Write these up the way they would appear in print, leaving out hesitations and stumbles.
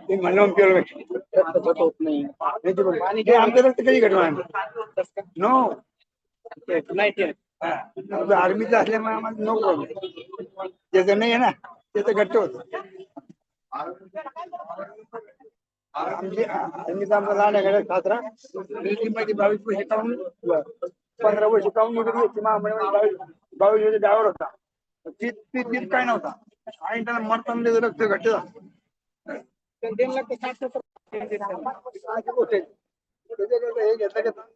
ते म्हणून केलं होत नाही आणि ते आमच्या रक्त कधी घडवा नो नाही आर्मीचं असल्यामुळे आम्हाला नो प्रॉब्लेम त्याचं नाही आहे ना त्याचं घट्ट होत आमची आर्मीचा आमचा लहान आहे साजरा मध्ये 22 वर्ष काढून 15 वर्ष काढून निवडून महामंडळ 22 वर्ष ड्रायव्हर होता तीच काय नव्हता आणि त्याला मरताना त्याचं रक्त घट्ट झालं 3 लाख 60 गोष्ट हे घेतलं का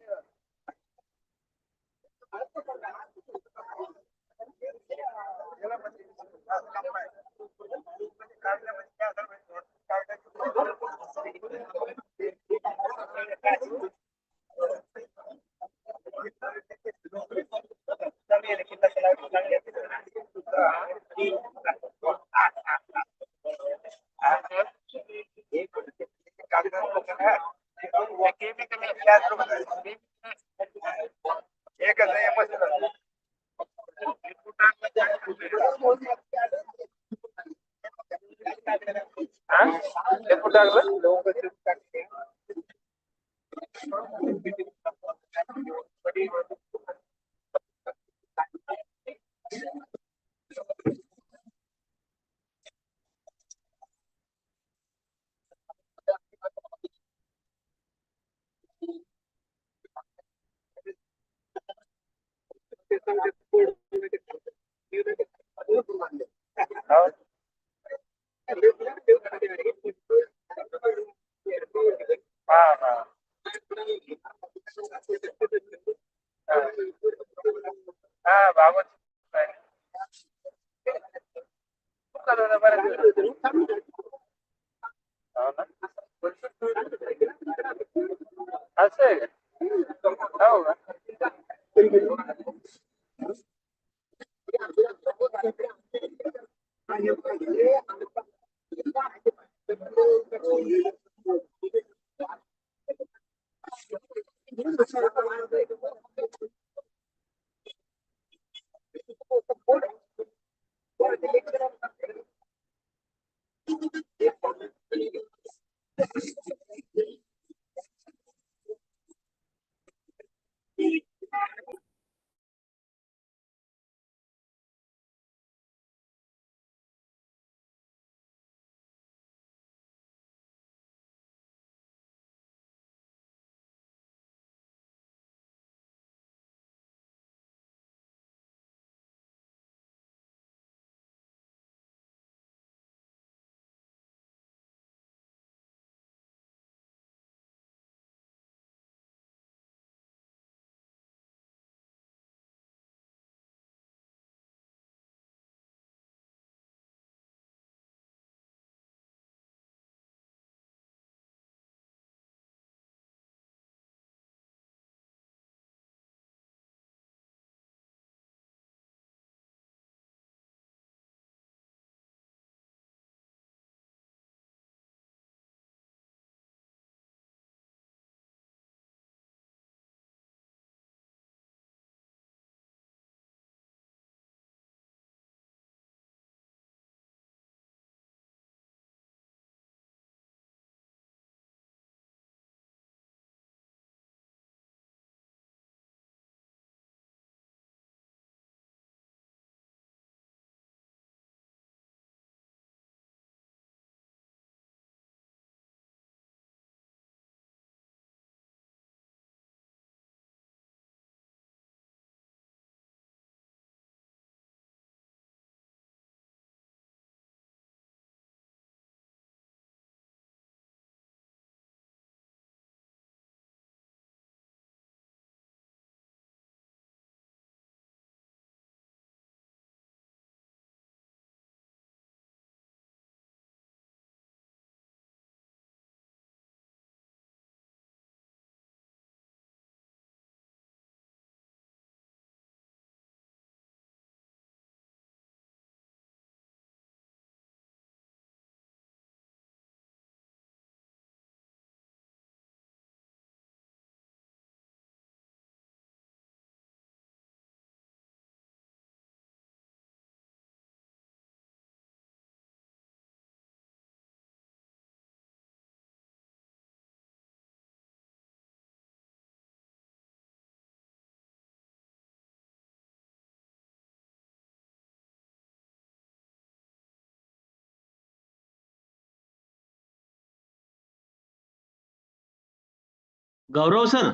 गौरव सर.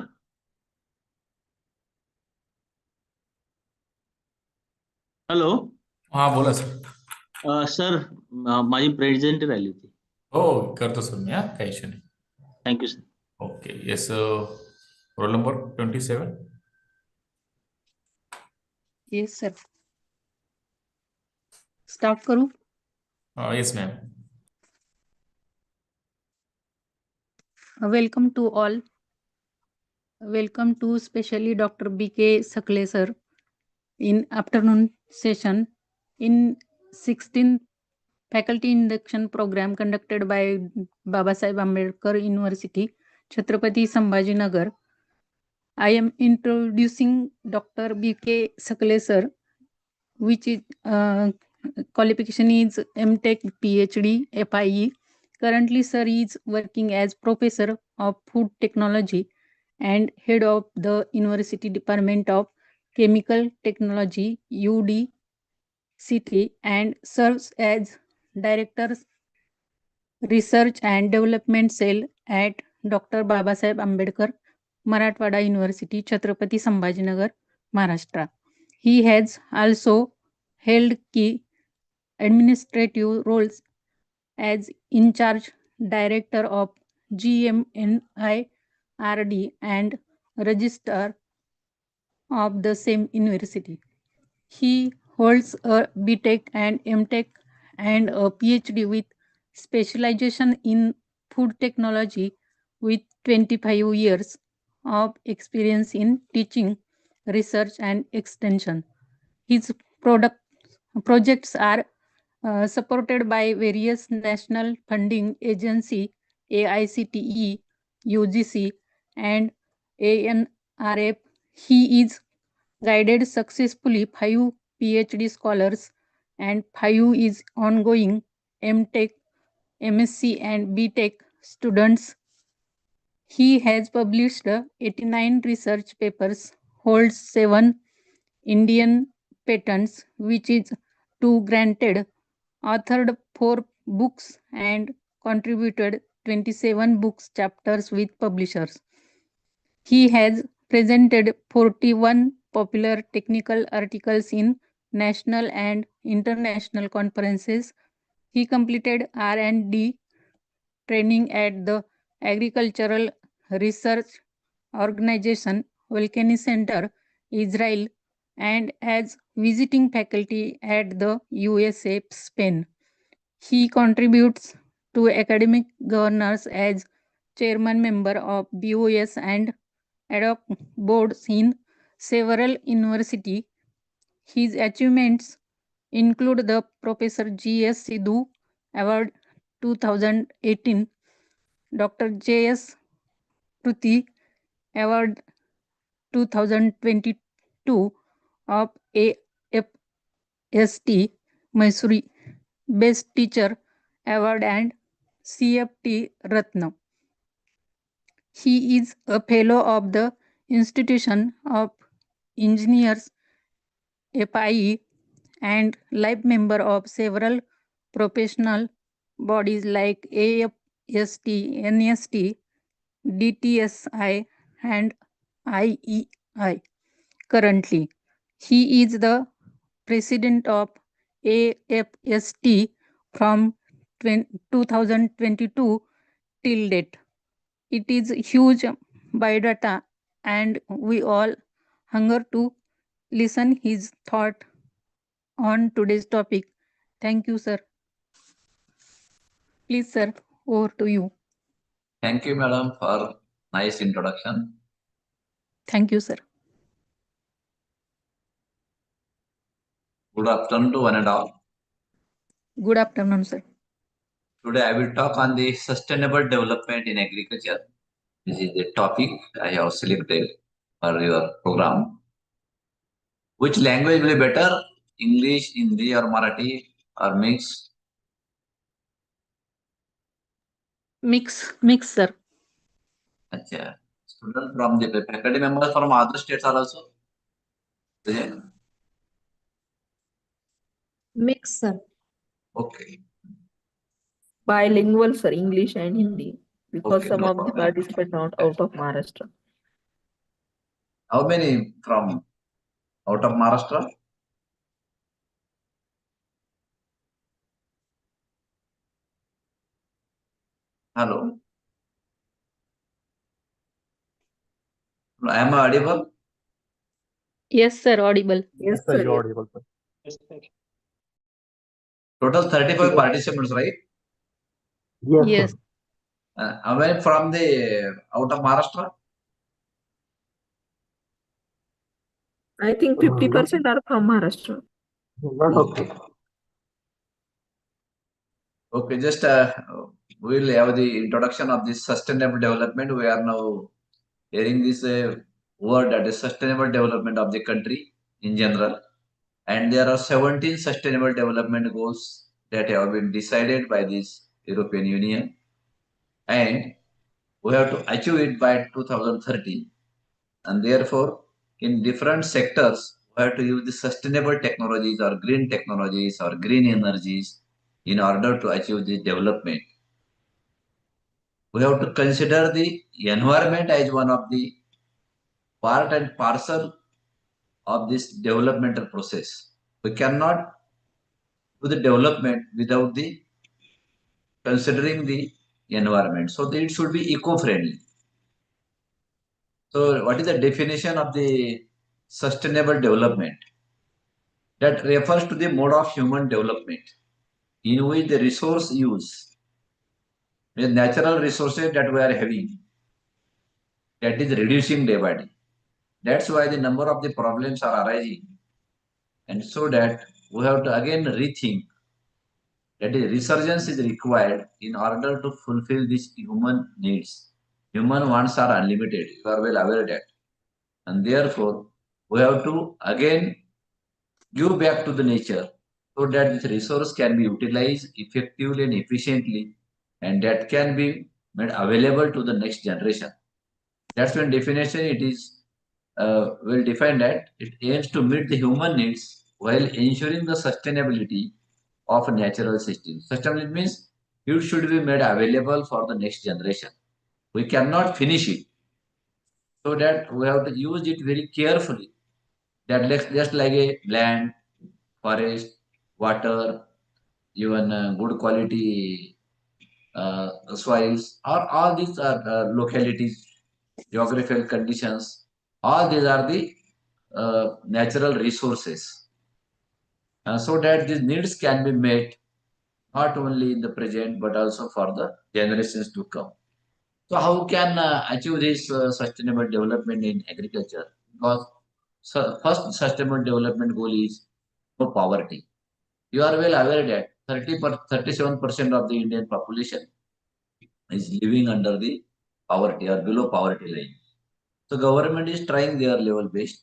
हॅलो. हा बोला सर. सर माझी प्रेझेंट राहिली होती. हो करतो सर मी. काही इश्यू नाही. Thank you sir. Okay. Yes. Roll number 27. Yes sir. Start करू. Yes ma'am. Welcome to all. Welcome to specially Dr. B.K. Sakhale sir in afternoon session in 16th faculty induction program conducted by Babasaheb Ambedkar University, Chhatrapati Sambhajinagar. I am introducing Dr. B.K. Sakhale sir, which is qualification is M.Tech, PhD, FIE. Currently, sir is working as professor of food technology and head of the University Department of Chemical Technology, UDCT, and serves as Director Research and Development Cell at Dr. Babasaheb Ambedkar, Marathwada University, Chhatrapati Sambhajinagar, Maharashtra. He has also held key administrative roles as in charge director of GMNIRD and registrar of the same university. He holds a BTech and MTech and a PhD with specialization in food technology with 25 years of experience in teaching, research, and extension. His projects are supported by various national funding agency, AICTE, UGC, and ANRF. He is guided successfully 5 PhD scholars and 5 is ongoing MTech, MSc, and BTech students. He has published 89 research papers, holds 7 Indian patents, which is 2 granted, authored 4 books, and contributed 27 books chapters with publishers. He has presented 41 popular technical articles in national and international conferences. He completed R&D training at the Agricultural Research Organization, Volcanic Center, Israel, and as visiting faculty at the USA, Spain. He contributes to academic governance as chairman member of BOS and ad hoc boards in several universities. His achievements include the Professor G.S. Sidhu Award 2018, Dr. J.S. Pruthi Award 2022 of AFST Mysore Best Teacher Award and CFT Ratna. He is a fellow of the Institution of Engineers FIE and life member of several professional bodies like AFST, NST, DTSI, and IEI. Currently, he is the president of AFST from 2022 till date. It is huge biodata, and we all hunger to listen his thought on today's topic. Thank you, sir. Please, sir, over to you. Thank you, madam, for nice introduction. Thank you, sir. Good afternoon to one and all. Good afternoon, sir. Today I will talk on the sustainable development in agriculture. This is the topic I have selected for your program. Which language will be better? English, Hindi, or Marathi, or mix? Mix, sir. Achha. Students from the faculty members from other states are also? Mix, sir. Okay. Bilingual, sir, English and Hindi. because Okay, some no of the problem. participants are out of Maharashtra. How many from out of Maharashtra? Hello, am I audible? Yes, sir, audible. Yes, sir, sir. you're Yes. audible, sir. Total 35 participants, right? Yes. How many from the out of Maharashtra? I think 50% are from Maharashtra. Okay. Okay, just we will have the introduction of this sustainable development. We are now hearing this word, that is sustainable development of the country in general. And there are 17 sustainable development goals that have been decided by this European Union. And we have to achieve it by 2030. And therefore, in different sectors, we have to use the sustainable technologies or green technologies or green energies in order to achieve this development. We have to consider the environment as one of the part and parcel of this developmental process. We cannot do the development without the considering the environment. So it should be eco-friendly. So what is the definition of the sustainable development? That refers to the mode of human development in which the resource use, the natural resources that we are having, that is reducing day by day. That's why the number of the problems are arising. And so that we have to again rethink that is resurgence is required in order to fulfill these human needs. Human wants are unlimited. You are well aware of that. And therefore, we have to again give back to the nature so that this resource can be utilized effectively and efficiently, and that can be made available to the next generation. That's when definition it is will define that it aims to meet the human needs while ensuring the sustainability of natural systems. Sustainability means it should be made available for the next generation. We cannot finish it, so that we have to use it very carefully. That just like a land, forest, water, even good quality soils, or all these are localities, geographical conditions. All these are the natural resources, so that these needs can be met not only in the present but also for the generations to come. So how can achieve this sustainable development in agriculture? Because first sustainable development goal is no poverty. You are well aware that 37% of the Indian population is living under the poverty or below poverty line. So government is trying their level best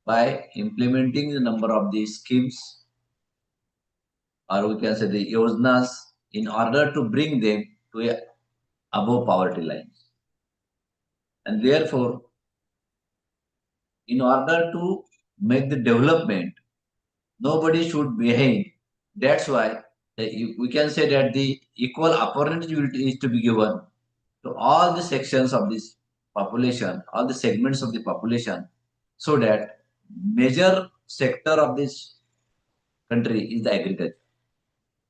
by implementing the number of these schemes, or we can say the yojnas, in order to bring them to a above poverty line. And therefore, in order to make the development, nobody should behind. That's why we can say that the equal opportunity is to be given to all the sections of this population, all the segments of the population, so that major sector of this country is the agriculture.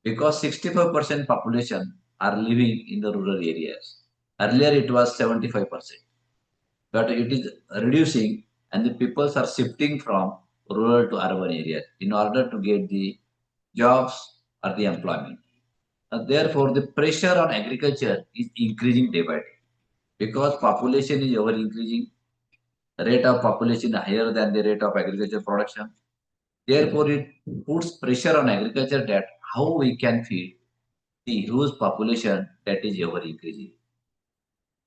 Because 65% population are living in the rural areas. Earlier it was 75%. But it is reducing, and the peoples are shifting from rural to urban areas in order to get the jobs or the employment. And therefore, the pressure on agriculture is increasing day by day because population is ever increasing. The rate of population is higher than the rate of agriculture production. Therefore, it puts pressure on agriculture that how we can feed the huge population that is ever increasing.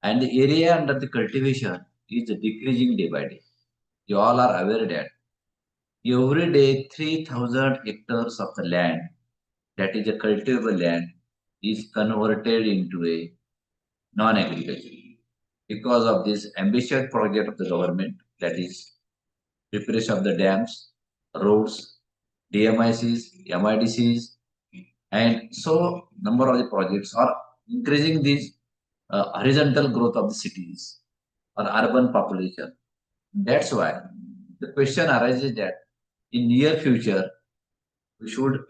And the area under the cultivation is decreasing day by day. You all are aware that every day 3,000 hectares of the land that is a cultivable land is converted into a non-agriculture because of this ambitious project of the government, that is preparation of the dams, roads, DMICs, MIDCs, and so number of the projects are increasing these horizontal growth of the cities or urban population. That's why the question arises that in near future we should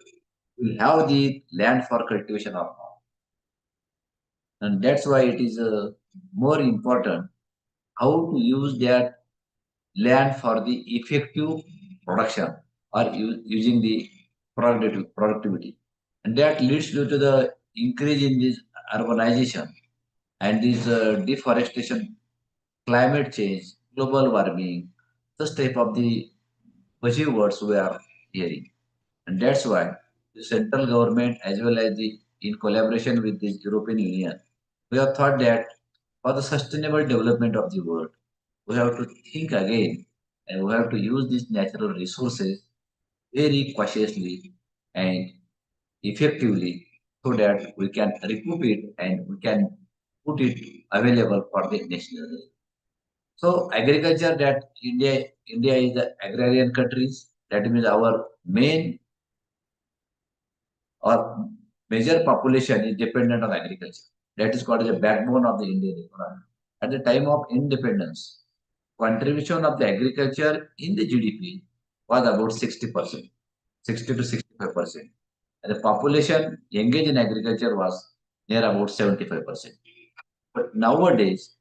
have the land for cultivation or not. And that's why it is more important how to use that land for the effective production or using the productivity. And that leads to the increase in this urbanization and this deforestation, climate change, global warming, such type of the buzzwords we are hearing. And that's why the central government as well as the in collaboration with the European Union, we have thought that for the sustainable development of the world, we have to think again and we have to use these natural resources very cautiously and effectively so that we can recoup it and we can put it available for the next generation. So agriculture that India is the agrarian countries. That means our main or major population is dependent on agriculture. That is called the backbone of the Indian economy. At the time of independence, contribution of the agriculture in the GDP was about 60%, 60 to 65%. And the population engaged in agriculture was near about 75%. But nowadays,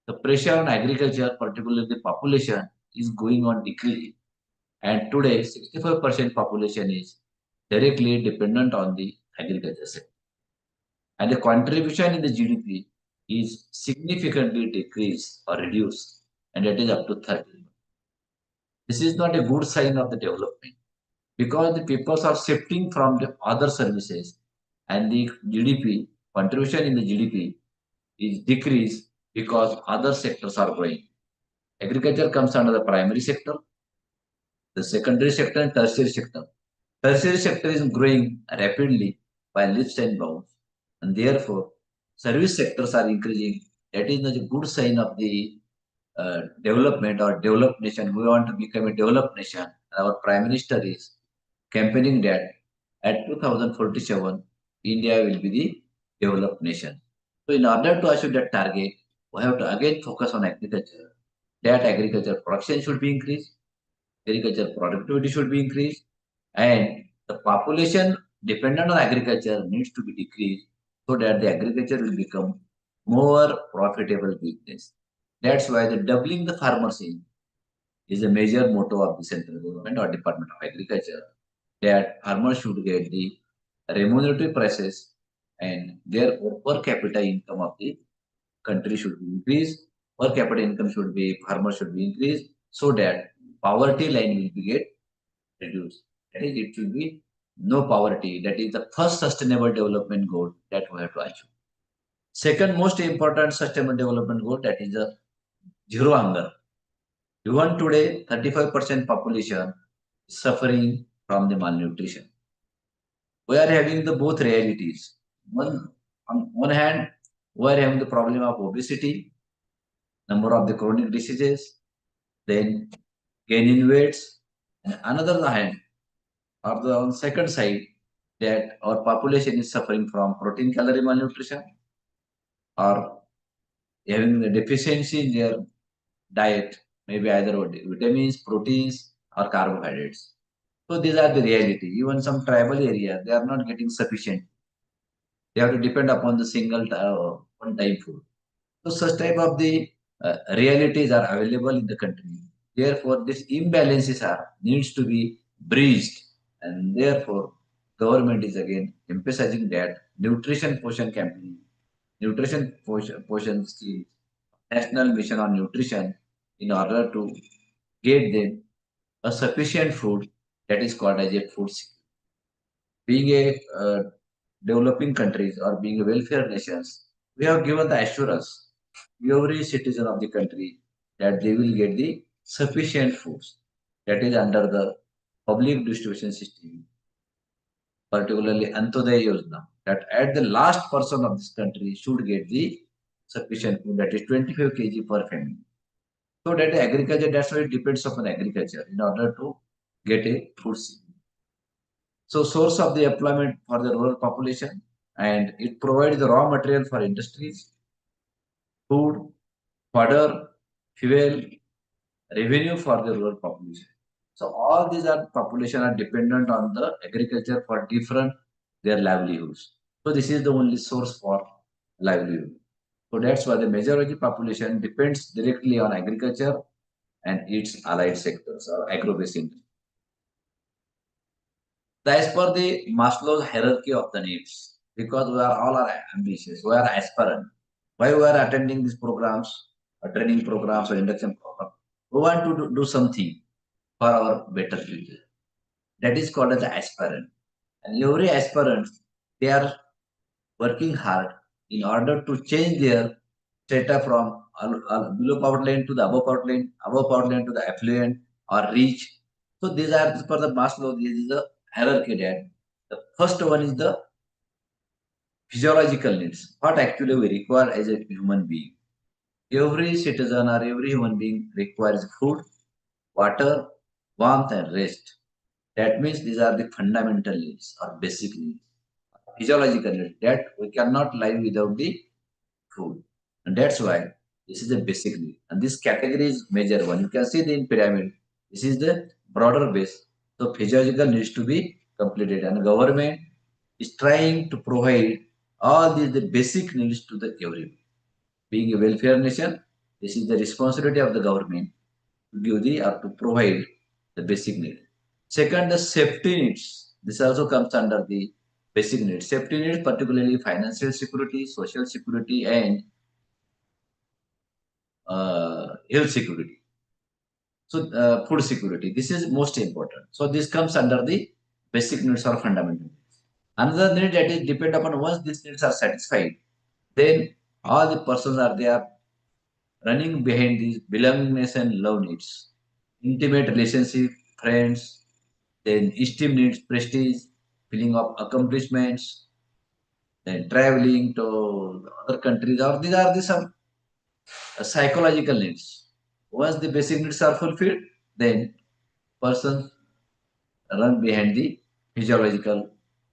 the pressure on agriculture, particularly the population, is going on decreasing. And today, 65% population is directly dependent on the agriculture sector. And the contribution in the GDP is significantly decreased or reduced, and that is up to 30. This is not a good sign of the development because the people are shifting from the other services and the GDP contribution in the GDP is decreased because other sectors are growing. Agriculture comes under the primary sector, the secondary sector and tertiary sector. Tertiary sector is growing rapidly by leaps and bounds, and therefore service sectors are increasing. That is not a good sign of the development or developed nation. We want to become a developed nation. Our Prime Minister is campaigning that at 2047, India will be the developed nation. So in order to achieve that target, we have to again focus on agriculture. That agriculture production should be increased, agriculture productivity should be increased, and the population dependent on agriculture needs to be decreased so that the agriculture will become more profitable business. That's why the doubling the farmers in is a major motto of the central government or Department of Agriculture, that farmers should get the remunerative prices and their per capita income of the country should be increased. Per capita income should be, farmers should be increased so that poverty line will be get reduced. That is, it should be no poverty. That is the first sustainable development goal that we have to achieve. Second most important sustainable development goal, that is the zero hunger. Even today, 35% population is suffering from the malnutrition. We are having the both realities. On one hand, we are having the problem of obesity, number of the chronic diseases, then gain in weights, and another hand, or the on second side, that our population is suffering from protein calorie malnutrition or having the deficiency in their diet, maybe either vitamins, proteins, or carbohydrates. So these are the reality. Even some tribal areas, they are not getting sufficient. They have to depend upon the single one-time food. So such type of the realities are available in the country. Therefore, this imbalances are needs to be bridged, and therefore, government is again emphasizing that nutrition portion campaign, nutrition portion scheme, national mission on nutrition, in order to get them a sufficient food, that is called as a food security. Being a developing countries or being a welfare nations, we have given the assurance to every citizen of the country that they will get the sufficient foods, that is under the public distribution system, particularly Antyodaya Yojana, that at the last person of this country should get the sufficient food, that is 25 kg per family. So that agriculture, that's why it depends upon agriculture in order to get a food security. So source of the employment for the rural population, and it provides the raw material for industries, food, fodder, fuel, revenue for the rural population. So all these are population are dependent on the agriculture for different their livelihoods. So this is the only source for livelihood. So that's why the majority population depends directly on agriculture and its allied sectors or agro-based industry. As per the Maslow's hierarchy of the needs, because we are all are ambitious, we are aspirant. Why we are attending these programs, or training programs, or induction programs? We want to do something for our better future. That is called as aspirant. And every aspirant, they are working hard in order to change their strata from below poverty line to the above poverty line to the affluent or rich. So these are for the Maslow. This is the hierarchy that the first one is the physiological needs. What actually we require as a human being. Every citizen or every human being requires food, water, warmth, and rest. That means these are the fundamental needs or basic needs. Physiological needs that we cannot live without the food. And that's why this is a basic need. And this category is major one. You can see the in pyramid. This is the broader base. So physiological needs to be completed. And government is trying to provide all these the basic needs to the everyone. Being a welfare nation, this is the responsibility of the government to give the or to provide the basic need. Second, the safety needs. This also comes under the basic needs. Safety needs, particularly financial security, social security, and health security. So, food security. This is most important. So, this comes under the basic needs or fundamental needs. Another need that is depend upon once these needs are satisfied, then all the persons are there running behind these belongingness and love needs, intimate relationship, friends, then esteem needs, prestige, feeling of accomplishments, then traveling to other countries, or these are the some psychological needs. Once the basic needs are fulfilled, then person run behind the physiological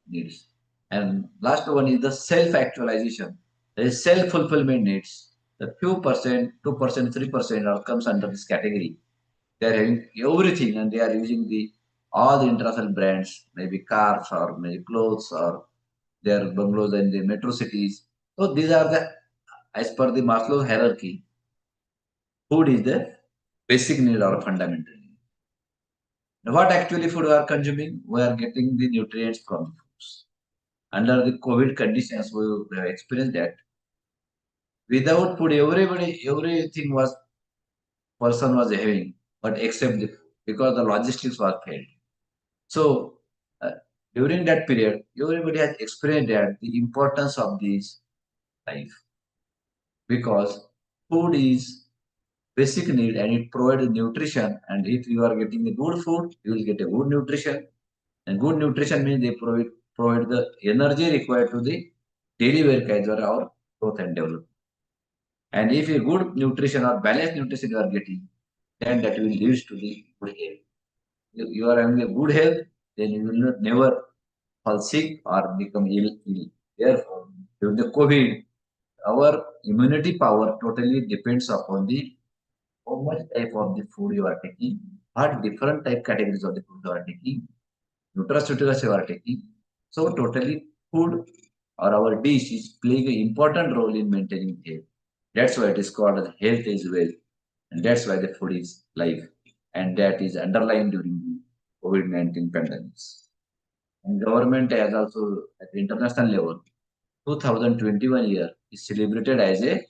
needs. And last one is the self-actualization. There is self-fulfillment needs. The few percent, 2%, 3% are comes under this category. They are having everything and they are using the all the international brands, maybe cars or maybe clothes or their bungalows in the metro cities. So these are the as per the Maslow's hierarchy, food is the basic need or fundamental need. Now, what actually food we are consuming? We are getting the nutrients from the foods. Under the COVID conditions, we have experienced that without food, everything was person was having, but except the food, because the logistics was failed. So during that period, everybody has experienced that the importance of this life, because food is basic need and it provides nutrition. And if you are getting a good food, you will get a good nutrition. And good nutrition means they provide the energy required to the daily work as well our growth and development. And if a good nutrition or balanced nutrition you are getting, then that will lead to the good health. If you are having a good health, then you will not never fall sick or become ill. Therefore, during the COVID, our immunity power totally depends upon the how much type of the food you are taking, what different type categories of the food you are taking, nutraceuticals you are taking. So totally food or our dish is playing an important role in maintaining health. That's why it is called as health is wealth. And that's why the food is life. And that is underlined during the COVID-19 pandemics. And government has also at the international level, 2021 year is celebrated as a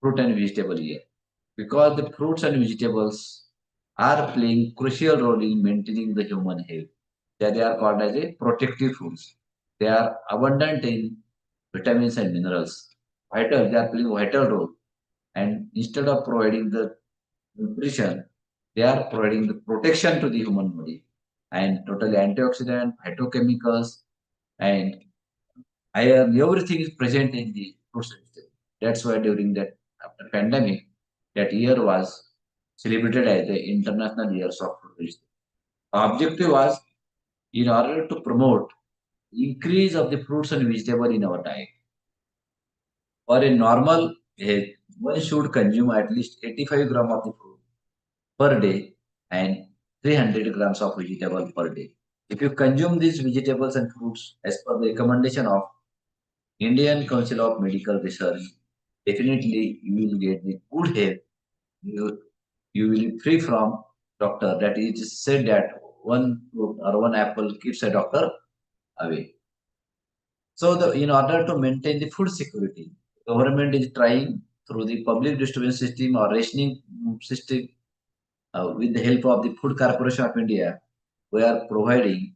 fruit and vegetable year because the fruits and vegetables are playing crucial role in maintaining the human health. They are called as a protective foods. They are abundant in vitamins and minerals. Vital, they are playing vital role. And instead of providing the nutrition, they are providing the protection to the human body and totally antioxidant, phytochemicals, and iron, everything is present in the fruit system. That's why during that after pandemic, that year was celebrated as the International Years of Fruit Vegetable. Objective was in order to promote increase of the fruits and vegetable in our diet. For a normal health, one should consume at least 85 grams of the food per day and 300 grams of vegetable per day. If you consume these vegetables and fruits as per the recommendation of Indian Council of Medical Research, definitely you will get the good health. You will be free from doctor. That is said that one fruit or one apple keeps a doctor away. So in order to maintain the food security, government is trying through the public distribution system or rationing system with the help of the Food Corporation of India, we are providing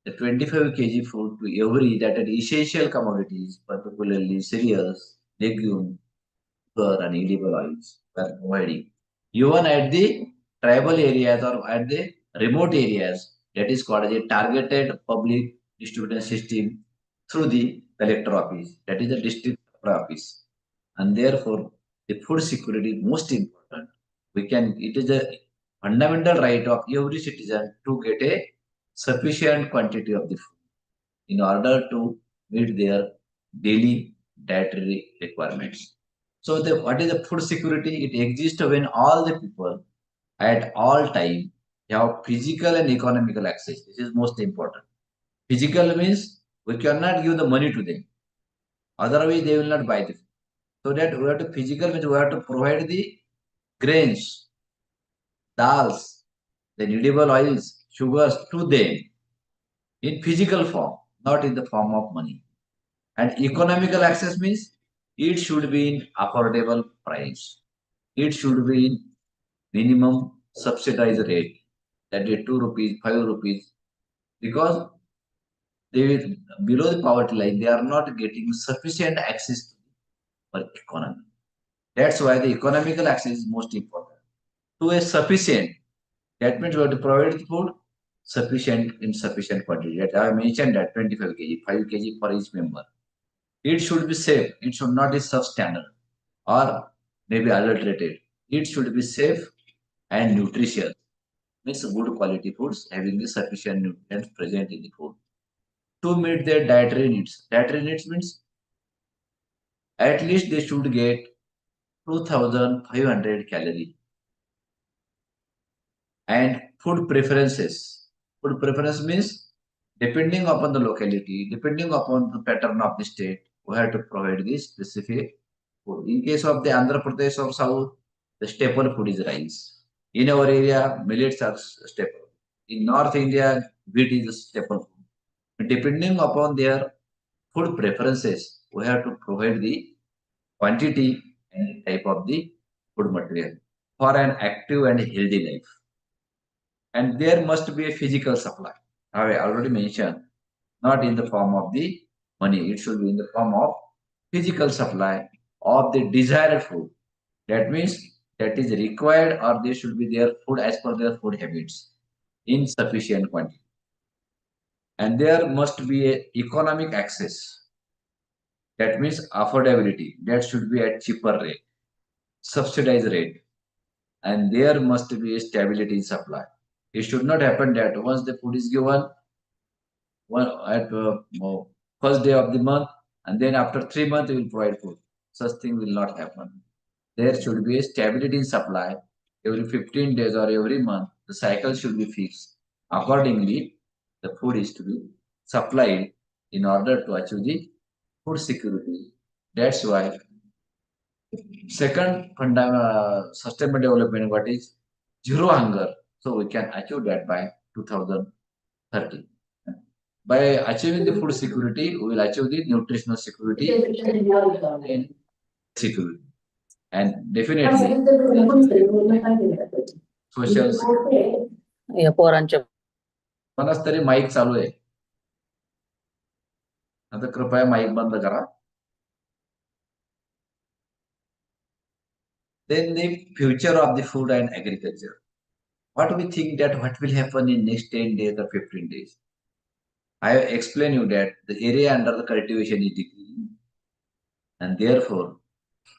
the 25 kg food to every that are essential commodities, particularly cereals, legumes, sugar, and edible oils. We are providing. Even at the tribal areas or at the remote areas, that is called as a targeted public distribution system through the collector office, that is the district office. And therefore, the food security is most important. It is a fundamental right of every citizen to get a sufficient quantity of the food in order to meet their daily dietary requirements. So, what is the food security? It exists when all the people at all time have physical and economical access. This is most important. Physical means we cannot give the money to them. Otherwise, they will not buy the food. So that we have to physical means we have to provide the grains, dals, then edible oils, sugars to them in physical form, not in the form of money. And economical access means it should be in affordable price. It should be in minimum subsidized rate, that is 2 rupees, 5 rupees, because they below the poverty line, they are not getting sufficient access to the economy. That's why the economical access is most important. To a sufficient, that means we have to provide the food sufficient in sufficient quantity. That I mentioned that 25 kg, 5 kg for each member. It should be safe. It should not be substandard or maybe adulterated. It should be safe and nutritious. Means good quality foods having the sufficient nutrients present in the food to meet their dietary needs. Dietary needs means at least they should get 2,500 calories. And food preferences. Food preference means depending upon the locality, depending upon the pattern of the state, we have to provide this specific food. In case of the Andhra Pradesh or South, the staple food is rice. In our area, millets are staple. In North India, wheat is a staple food. Depending upon their food preferences, we have to provide the quantity and type of the food material for an active and healthy life. And there must be a physical supply. I already mentioned, not in the form of the money. It should be in the form of physical supply of the desired food. That means that is required or they should be their food as per their food habits in sufficient quantity. And there must be a economic access. That means affordability. That should be at cheaper rate, subsidized rate. And there must be a stability in supply. It should not happen that once the food is given at first day of the month, and then after 3 months we will provide food. Such thing will not happen. There should be a stability in supply. Every 15 days or every month, the cycle should be fixed. Accordingly, the food is to be supplied in order to achieve the food security. That's why second sustainable development, what is zero hunger. So we can achieve that by 2030. By achieving the food security, we will achieve the nutritional security and security. And definitely social security. या पोरांच्या कोणाच तरी mike चालू आहे. आता कृपया mike बंद करा. Then the future of the food and agriculture. What we think that what will happen in next 10 days or 15 days? I have explained you that the area under the cultivation is decreasing. And therefore,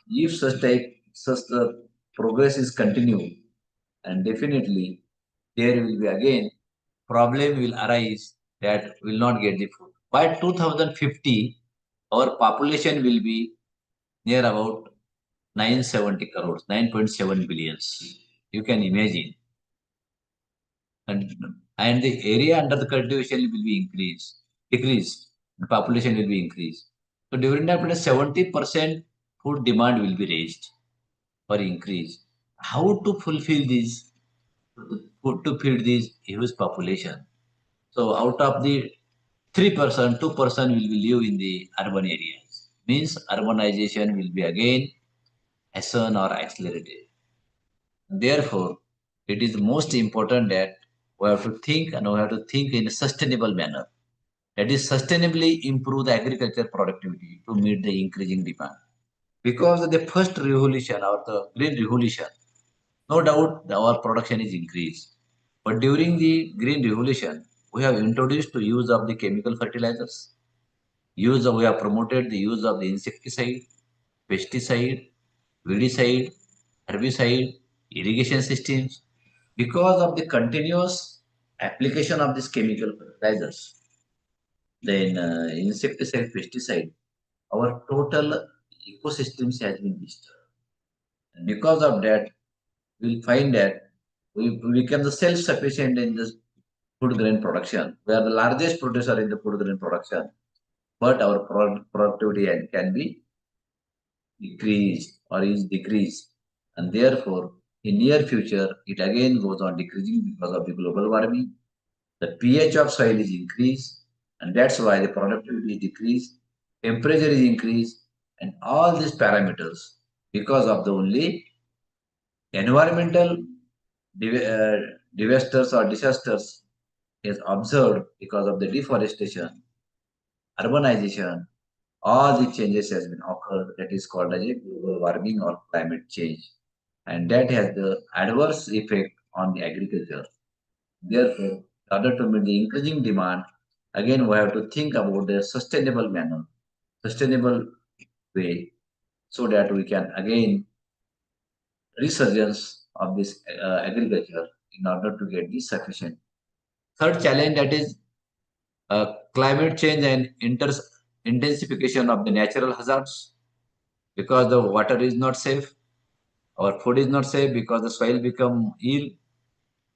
if such the progress is continued, and definitely there will be again problem will arise that will not get the food. By 2050, our population will be near about 970 crores, 9.7 billions. You can imagine. And the area under the cultivation will be decreased. The population will be increased. So during that period, 70% food demand will be raised or increased. How to fulfill this? To feed this huge population? So out of the 3%, 2% will be live in the urban areas. Means urbanization will be again hasten or accelerated. Therefore, it is most important that we have to think and we have to think in a sustainable manner. That is sustainably improve the agriculture productivity to meet the increasing demand. Because of the first revolution or the green revolution, no doubt our production is increased. But during the green revolution, we have introduced the use of the chemical fertilizers. We have promoted the use of the insecticide, pesticide, weedicide, herbicide, irrigation systems. Because of the continuous application of these chemical fertilizers, then insecticide, pesticide, our total ecosystems has been disturbed. And because of that, we'll find that we become the self-sufficient in this food grain production. We are the largest producer in the food grain production, but our productivity can be decreased or is decreased. And therefore, in near future, it again goes on decreasing because of the global warming. The pH of soil is increased, and that's why the productivity is decreased, temperature is increased, and all these parameters because of the only environmental disasters or disasters is observed because of the deforestation, urbanization, all the changes has been occurred that is called as a global warming or climate change. And that has the adverse effect on the agriculture. Therefore, in order to meet the increasing demand, again we have to think about the sustainable manner, sustainable way, so that we can again resurgence of this agriculture in order to get the sufficient. Third challenge, that is climate change and intensification of the natural hazards, because the water is not safe, our food is not safe because the soil become ill,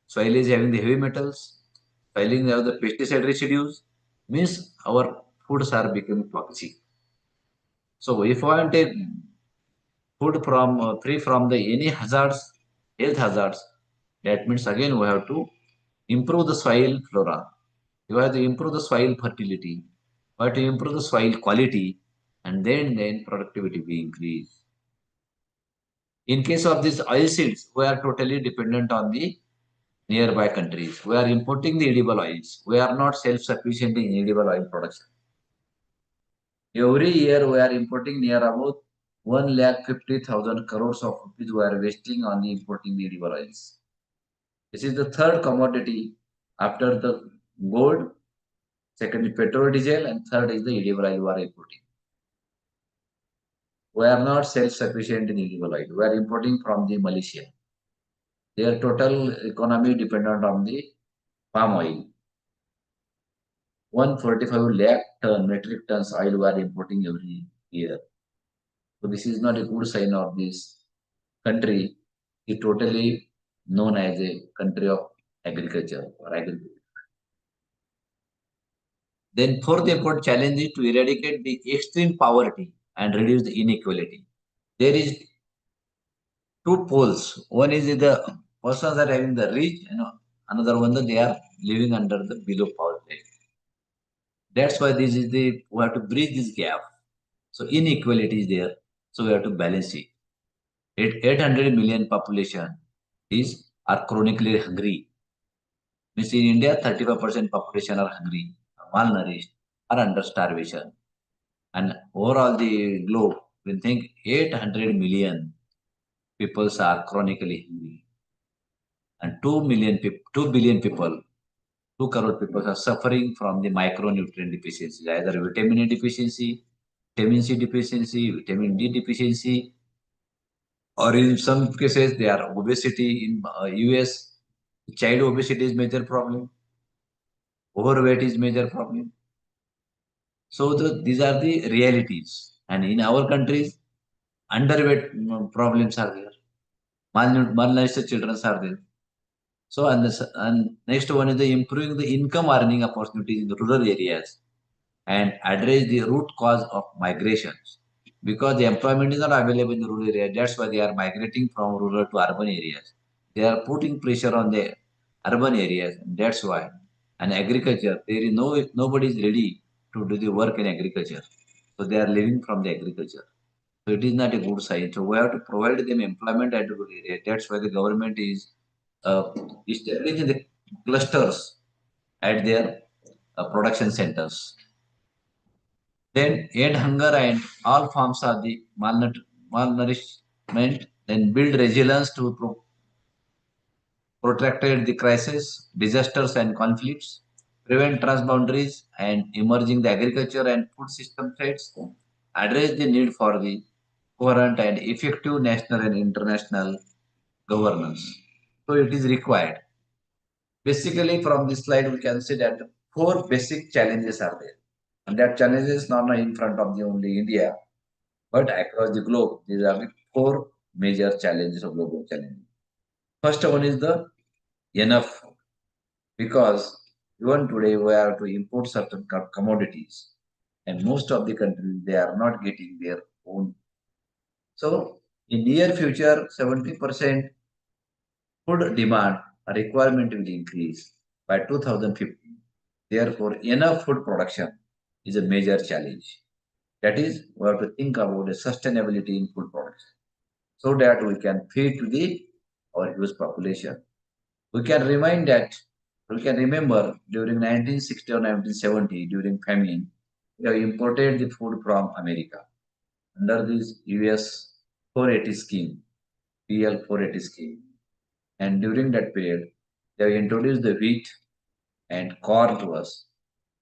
soil is having the heavy metals, soil is having the pesticide residues, means our foods are becoming toxic. So if I want a food from free from the any hazards, health hazards, that means again we have to improve the soil flora. You have to improve the soil fertility. You have to improve the soil quality, and then productivity will increase. In case of these oil seeds, we are totally dependent on the nearby countries. We are importing the edible oils. We are not self-sufficient in edible oil production. Every year we are importing near about 1,50,000 crores of rupees we are wasting on the importing the edible oils. This is the third commodity after the gold, second is petrol, diesel, and third is the edible oil we are importing. We are not self-sufficient in edible oil. We are importing from the Malaysia. Their total economy dependent on the palm oil. 145 lakh metric tons oil we are importing every year. So this is not a good sign of this country. It totally known as a country of agriculture or agriculture. Then fourth important challenge is to eradicate the extreme poverty and reduce the inequality. There is two poles. One is the persons are having the rich, another one that they are living under the below poverty. That's why this is we have to bridge this gap. So inequality is there. So we have to balance it. 800 million population are chronically hungry. Means in India, 35% population are hungry, malnourished, or under starvation. And overall the globe, we think 800 million people are chronically hungry. And 2 billion people, 2 crore people are suffering from the micronutrient deficiency, either vitamin A deficiency, vitamin C deficiency, vitamin D deficiency, or in some cases they are obesity. In US, child obesity is major problem, overweight is major problem. So these are the realities. And in our countries, underweight problems are there. Malnourished children are there. So, and next one is the improving the income earning opportunities in the rural areas and address the root cause of migrations. Because the employment is not available in the rural area, that's why they are migrating from rural to urban areas. They are putting pressure on the urban areas, and that's why. And agriculture, there is nobody is ready to do the work in agriculture, so they are living from the agriculture. So it is not a good sign. So we have to provide them employment at the rural area. That's why the government is establishing the clusters at their production centers. Then end hunger and all forms of the malnourishment. Then build resilience to protracted the crisis, disasters and conflicts. Prevent transboundaries and emerging the agriculture and food system threats. Address the need for the coherent and effective national and international governance. So it is required. Basically, from this slide, we can see that four basic challenges are there. And that challenges not only in front of the only India, but across the globe. These are the four major challenges of global challenges. First one is the enough food, because even today we have to import certain commodities, and most of the countries they are not getting their own. So in near future, 70% food demand requirement will increase by 2050. Therefore, enough food production is a major challenge. That is, we have to think about the sustainability in food production so that we can feed to the our huge population. We can remember during 1960 or 1970, during famine, we have imported the food from America under this US 480 scheme, PL 480 scheme. And during that period, they have introduced the wheat and corn to us.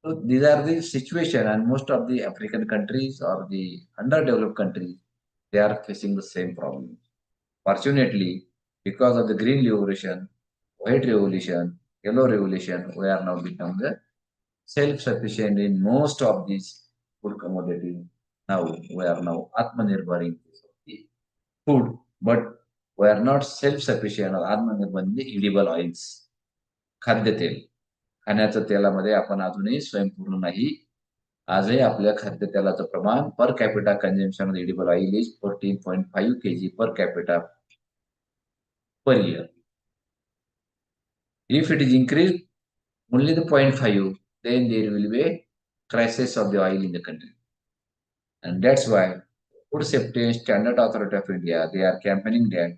So these are the situation, and most of the African countries or the underdeveloped countries, they are facing the same problem. Fortunately, because of the green revolution, white revolution, yellow revolution, we are now become the self-sufficient in most of these food commodities. Now we are now Atmanirbhar in case of the food, but we are not self-sufficient or Atmanirbhar in the edible oils. खाद्य तेल, खाण्याच्या तेलामध्ये आपण अजूनही स्वयंपूर्ण नाही. आजही आपल्या खाद्यतेलाचं प्रमाण per capita consumption of edible oil is 14.5 kg per capita per year. If it is increased only the 0.5, then there will be a crisis of the oil in the country. And that's why Food Safety and Standard Authority of India, they are campaigning that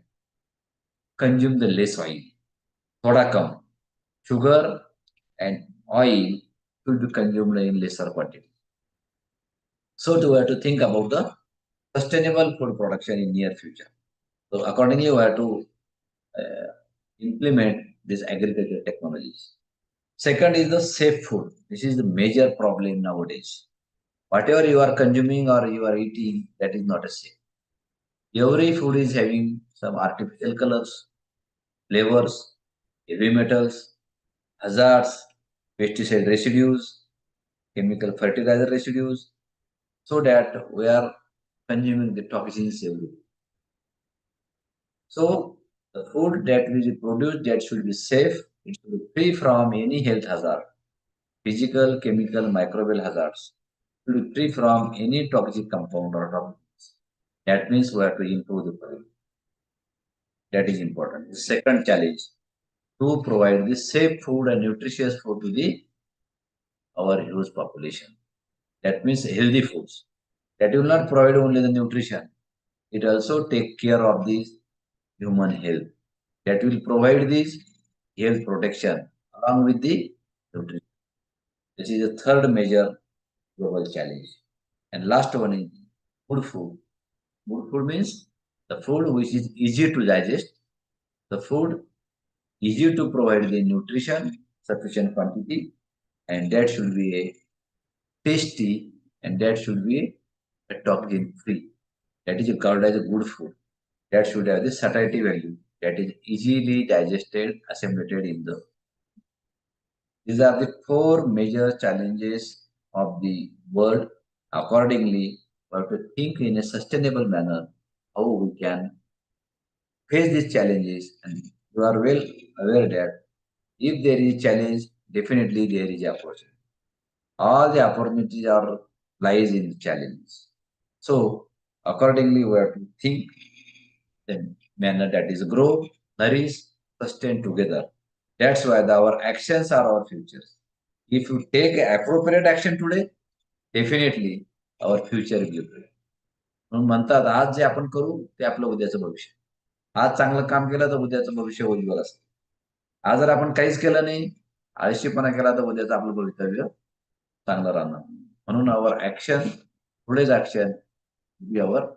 consume the less oil. Thoda kam. Sugar and oil should be consumed in lesser quantity. So we have to think about the sustainable food production in near future. So accordingly, we have to implement these agricultural technologies. Second is the safe food. This is the major problem nowadays. Whatever you are consuming or you are eating, that is not a safe. Every food is having some artificial colors, flavors, heavy metals, hazards, pesticide residues, chemical fertilizer residues, so that we are consuming the toxins every day. So the food that we produce, that should be safe, it should be free from any health hazard, physical, chemical, microbial hazards, it should be free from any toxic compound or toxins. That means we have to improve the quality. That is important. The second challenge, to provide the safe food and nutritious food to our huge population. That means healthy foods. That will not provide only the nutrition. It also take care of the human health. That will provide this health protection along with the nutrition. This is the third major global challenge. And last one is good food. Good food means the food which is easy to digest, the food easy to provide the nutrition, sufficient quantity, and that should be a tasty, and that should be a toxin free. That is called as a good food. That should have the satiety value, that is easily digested, assimilated in the. These are the four major challenges of the world. Accordingly, we have to think in a sustainable manner how we can face these challenges. And you are well aware that if there is challenge, definitely there is opportunity. All the opportunities are lies in the challenges. So accordingly, we have to think the manner that is grow, nourish, sustain together. That's why our actions are our futures. If you take appropriate action today, definitely our future will be bright. म्हणून म्हणतात आज जे आपण करू ते आपलं उद्याचं भविष्य. आज चांगलं काम केलं तर उद्याचं भविष्य उज्ज्वल असतं. आज जर आपण काहीच केलं नाही, आळशीपणा केला तर उद्याचं आपलं भवितव्य चांगलं राहणार. म्हणून our action, today's action be our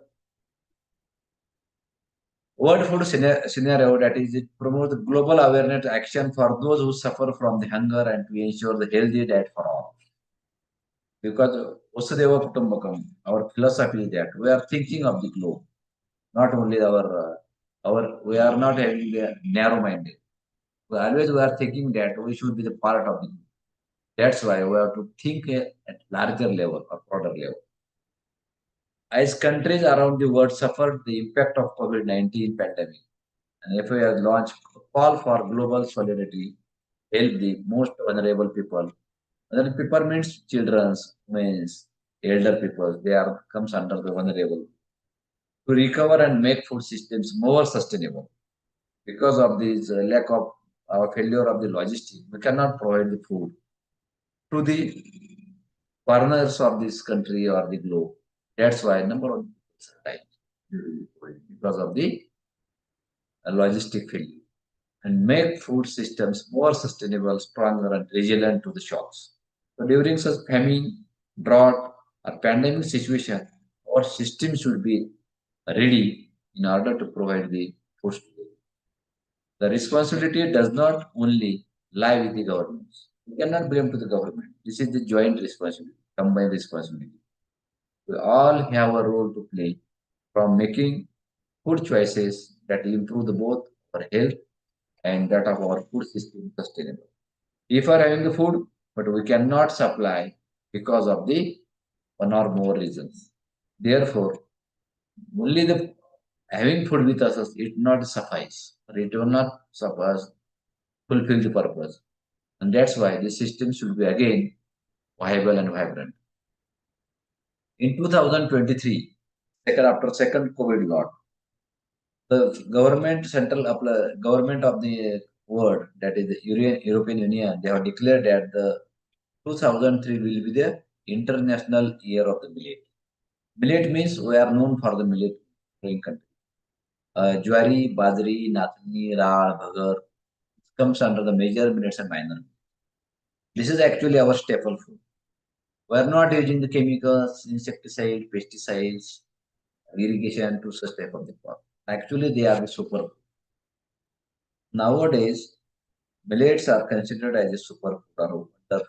World Food Scenario, that is, it promotes global awareness action for those who suffer from the hunger and to ensure the healthy diet for all. Because Vasudeva Kutumbakam, our philosophy is that we are thinking of the globe, not only we are not having the narrow minded. We are thinking that we should be the part of the globe. That's why we have to think at larger level or broader level. As countries around the world suffered the impact of COVID-19 pandemic, and FIP has launched a call for global solidarity, help the most vulnerable people. Vulnerable people means children, women, elder people. They are comes under the vulnerable. To recover and make food systems more sustainable. Because of this lack of failure of the logistics, we cannot provide the food to the foreigners of this country or the globe. That's why number of times because of the logistic failure, and make food systems more sustainable, stronger, and resilient to the shocks. So during such famine, drought, or pandemic situation, our system should be ready in order to provide the food. The responsibility does not only lie with the governments. We cannot blame to the government. This is the joint responsibility, combined responsibility. We all have a role to play, from making food choices that improve the both our health and that of our food system sustainable. If we are having the food, but we cannot supply because of the one or more reasons. Therefore, only the having food with us, it not suffice, or it will not suffice, fulfill the purpose. And that's why the system should be again viable and vibrant. In 2023, after second COVID lot, the government of the world, that is the European Union, they have declared that the 2003 will be the International Year of the Millet. Millet means we are known for the millet growing country. Jwari, Bajri, Nathani, Ral, Bhagar comes under the major millets and minor. This is actually our staple food. We are not using the chemicals, insecticides, pesticides, irrigation to such type of the crop. Actually, they are the super. Nowadays, millets are considered as a super food or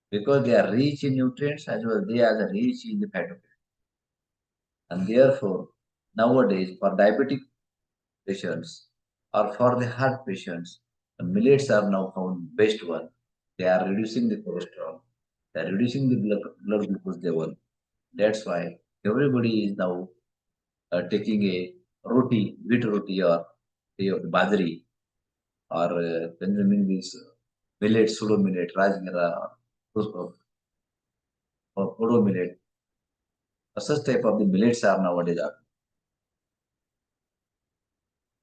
because they are rich in nutrients as well they are rich in the fat. And therefore, nowadays, for diabetic patients or for the heart patients, the millets are now found best one. They are reducing the cholesterol, they are reducing the blood glucose level. That's why everybody is now taking a roti, wheat roti or say of bajri, or consuming this millet, pseudo millet, rajgira, or podo millet. Such type of the millets are nowadays.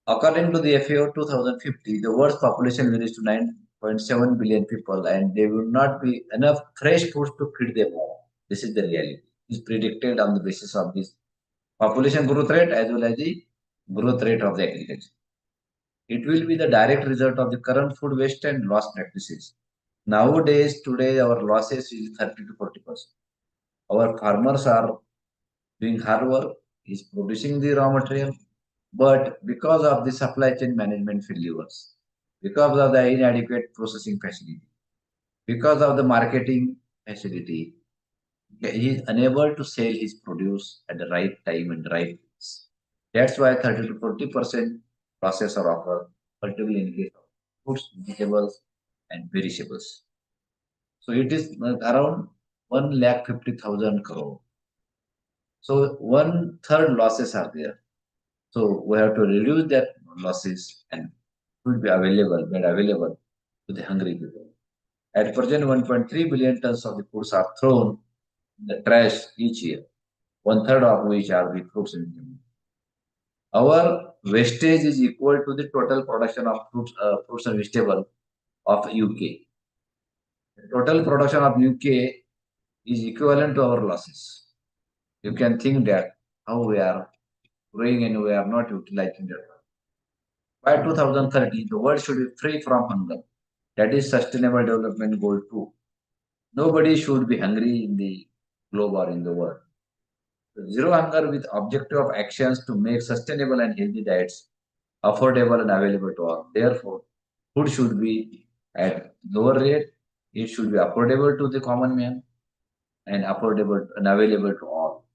According to the FAO 2050, the world's population will reach to 9.7 billion people, and there will not be enough fresh foods to feed them all. This is the reality. It is predicted on the basis of this population growth rate as well as the growth rate of the agriculture. It will be the direct result of the current food waste and loss practices. Nowadays, today, our losses is 30 to 40%. Our farmers are doing hard work, is producing the raw material, but because of the supply chain management failures, because of the inadequate processing facility, because of the marketing facility, he is unable to sell his produce at the right time and right place. That's why 30 to 40% losses are occurred, particularly in case of fruits, vegetables, and perishables. So it is around 1,50,000 crore. So 1/3 losses are there. So we have to reduce that losses and food be available, made available to the hungry people. At present, 1.3 billion tons of the foods are thrown in the trash each year, 1/3 of which are the fruits and vegetables. Our wastage is equal to the total production of fruits and vegetables of UK. The total production of UK is equivalent to our losses. You can think that how we are growing and we are not utilizing that. By 2030, the world should be free from hunger. That is Sustainable Development Goal 2. Nobody should be hungry in the globe or in the world. Zero hunger with objective of actions to make sustainable and healthy diets affordable and available to all. Therefore, food should be at lower rate. It should be affordable to the common man and affordable and available to all.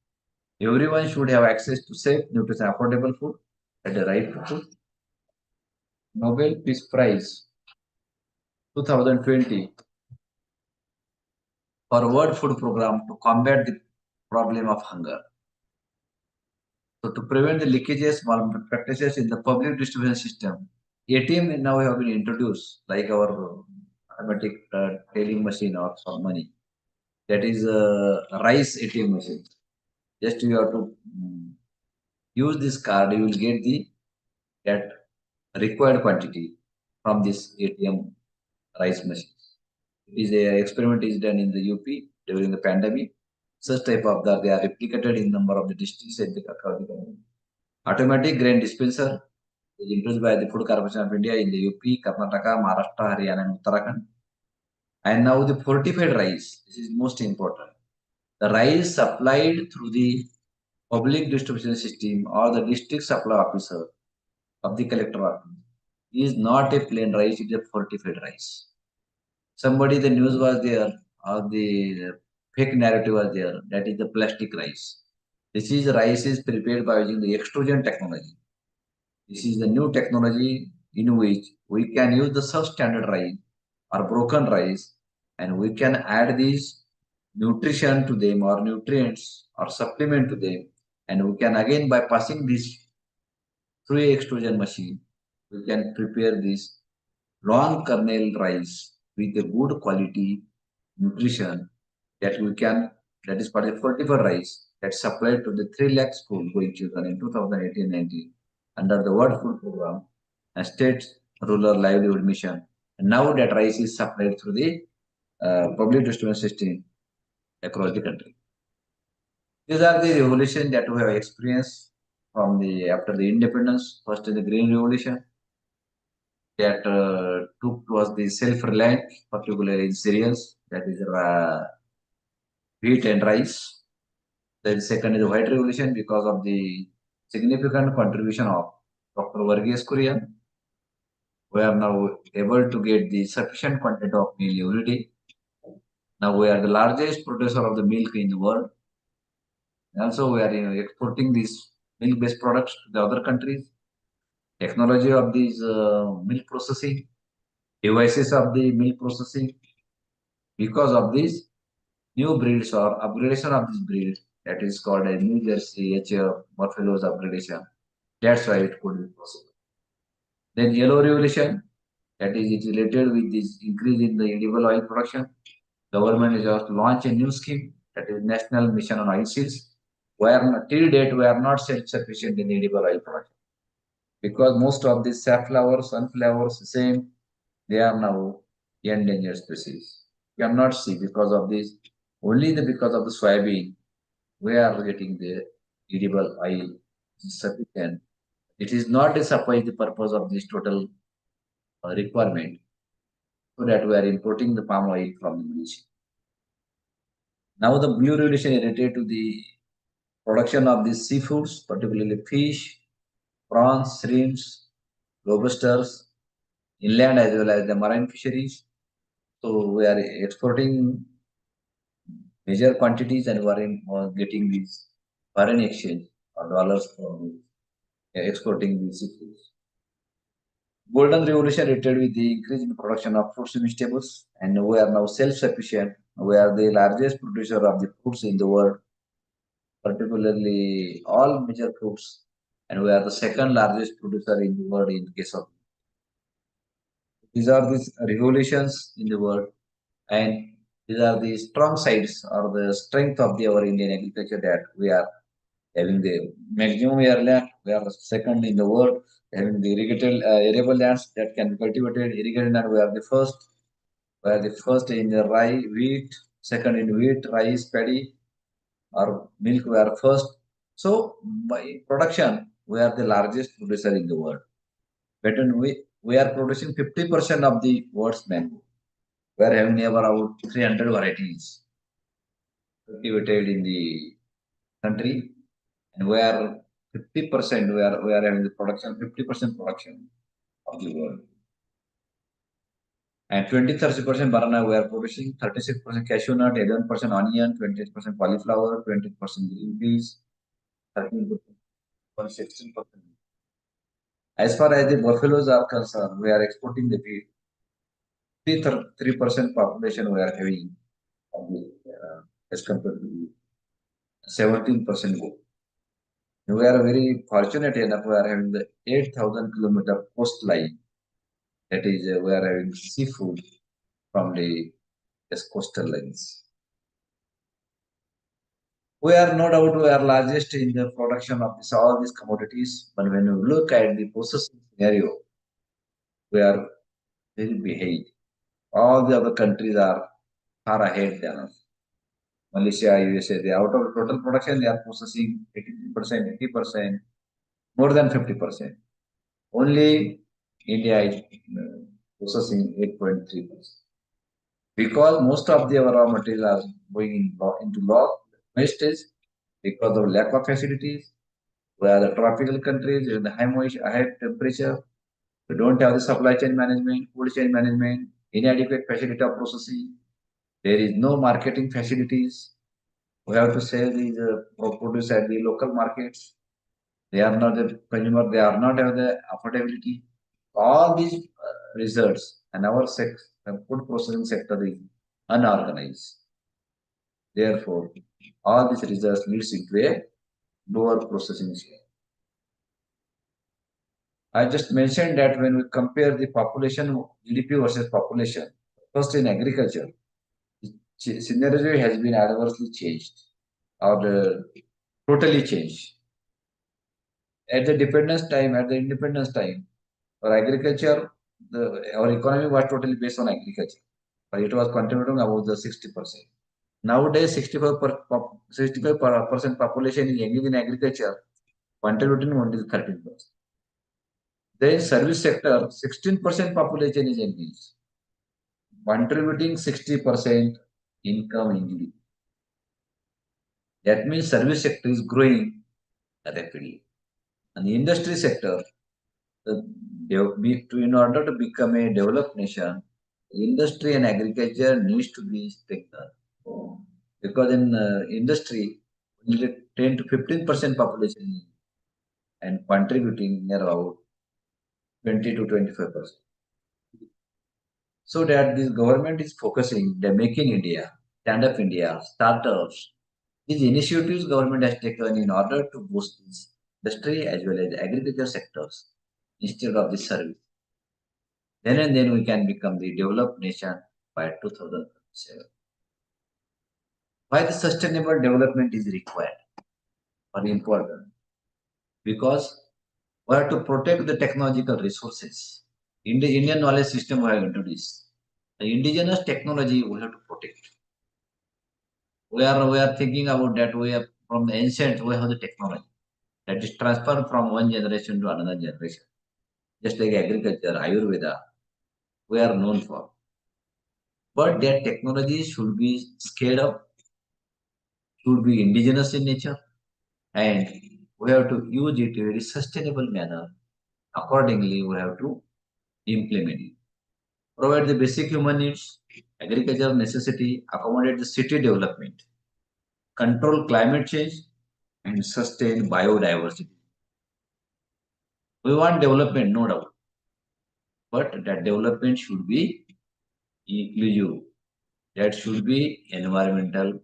Everyone should have access to safe, nutritious, affordable food at the right food. Nobel Peace Prize 2020 for World Food Program to combat the problem of hunger. So to prevent the leakages, malpractices in the public distribution system, ATM now have been introduced, like our automatic tailing machine or for money. That is a rice ATM machine. Just you have to use this card, you will get the that required quantity from this ATM rice machine. It is a experiment is done in the UP during the pandemic. Such type of that they are replicated in number of the districts at the across the country. Automatic grain dispenser is introduced by the Food Corporation of India in the UP, Karnataka, Maharashtra, Haryana, and Uttarakhand. And now the fortified rice. This is most important. The rice supplied through the public distribution system or the district supply officer of the collector office is not a plain rice, it is a fortified rice. Somebody, the news was there, or the fake narrative was there, that is the plastic rice. This is rice is prepared by using the extrusion technology. This is the new technology in which we can use the substandard rice or broken rice and we can add these nutrition to them or nutrients or supplement to them, and we can again by passing this through a extrusion machine, we can prepare this long kernel rice with a good quality nutrition that we can, that is part of fortified rice that's supplied to the 3 lakh school going children in 2018-19 under the World Food Program and State Rural Livelihood Mission. And now that rice is supplied through the public distribution system across the country. These are the revolution that we have experienced from the after the independence. First is the Green Revolution that took towards the self-reliant, particularly in cereals, that is wheat and rice. Then second is the White Revolution because of the significant contribution of Dr. Varghese Kurian. We are now able to get the sufficient quantity of milk every day. Now we are the largest producer of the milk in the world. Also, we are exporting these milk-based products to the other countries. Technology of these milk processing, devices of the milk processing, because of these new breeds or upgradation of this breed, that is called a New Jersey HF Buffalo's upgradation. That's why it could be possible. Then Yellow Revolution, that is related with this increase in the edible oil production. Government has just launched a new scheme, that is National Mission on Oilseeds, where till date we are not self-sufficient in edible oil production. Because most of these safflower, sunflowers, same, they are now endangered species. You cannot see because of this, only because of the soybean, we are getting the edible oil sufficient. It is not to suffice the purpose of this total requirement, so that we are importing the palm oil from Malaysia. Now the blue revolution is related to the production of these seafoods, particularly fish, prawns, shrimps, lobsters, inland as well as the marine fisheries. So we are exporting major quantities and we are getting these foreign exchange or dollars from exporting these seafoods. Golden Revolution related with the increase in production of fruits and vegetables, and we are now self-sufficient. We are the largest producer of the fruits in the world. particularly all major fruits, and we are the second largest producer in the world in case of. These are these revolutions in the world, and these are the strong sides or the strength of our Indian agriculture, that we are having the maximum air land. We are the second in the world, having the irrigated arable lands that can be cultivated, irrigated, and we are the first. We are the first in the rye, wheat, second in wheat, rice, paddy, or milk. We are first. So by production, we are the largest producer in the world. But when we are producing 50% of the world's mango. We are having about 300 varieties cultivated in the country, and we are 50%. We are having the production 50% production of the world, and 20-30% banana we are producing, 36% cashew nut, 11% onion, 28% cauliflower, 20% green peas, 13%, 16%. As far as the buffaloes are concerned, we are exporting the beef. 3% population we are having as compared to 17% goat. We are very fortunate enough. We are having the 8,000-kilometer coastline. That is, we are having seafood from the coastal lines. We are no doubt we are largest in the production of all these commodities. But when you look at the processing scenario, we are very behind. All the other countries are far ahead than us. Malaysia, USA, they out of total production, they are processing 83%, 80%, more than 50%. Only India is processing 8.3%. Because most of the raw materials are going into wastage because of lack of facilities. We are the tropical countries in the high temperature. We don't have the supply chain management, cold chain management, inadequate facility of processing. There is no marketing facilities. We have to sell these produce at the local markets. They are not the consumer. They are not have the affordability. All these results, and our food processing sector is unorganized. Therefore, all these results leads into a lower processing share. I just mentioned that when we compare the population, GDP versus population, first in agriculture, the scenario has been adversely changed or totally changed. At the independence time, for agriculture, our economy was totally based on agriculture. But it was contributing about the 60%. Nowadays, 65% population is engaged in agriculture, contributing only 13%. Then service sector, 16% population is engaged, contributing 60% income in GDP. That means service sector is growing rapidly. And the industry sector, in order to become a developed nation, industry and agriculture needs to be strengthened. Because in industry, only 10 to 15% population and contributing near about 20 to 25%. So that this government is focusing, the Make in India, Stand Up India, startups, these initiatives government has taken in order to boost this industry as well as agriculture sectors instead of the service. Then and then we can become the developed nation by 2007. Why the sustainable development is required or important? Because we have to protect the technological resources. In the Indian knowledge system we have introduced. The indigenous technology we have to protect. We are thinking about that. We are from the ancient, we have the technology that is transferred from one generation to another generation. Just like agriculture, Ayurveda, we are known for. But that technology should be scaled up, should be indigenous in nature, and we have to use it in a very sustainable manner. Accordingly, we have to implement it. Provide the basic human needs, agricultural necessity, accommodate the city development, control climate change, and sustain biodiversity. We want development, no doubt. But that development should be inclusive. That should be environmental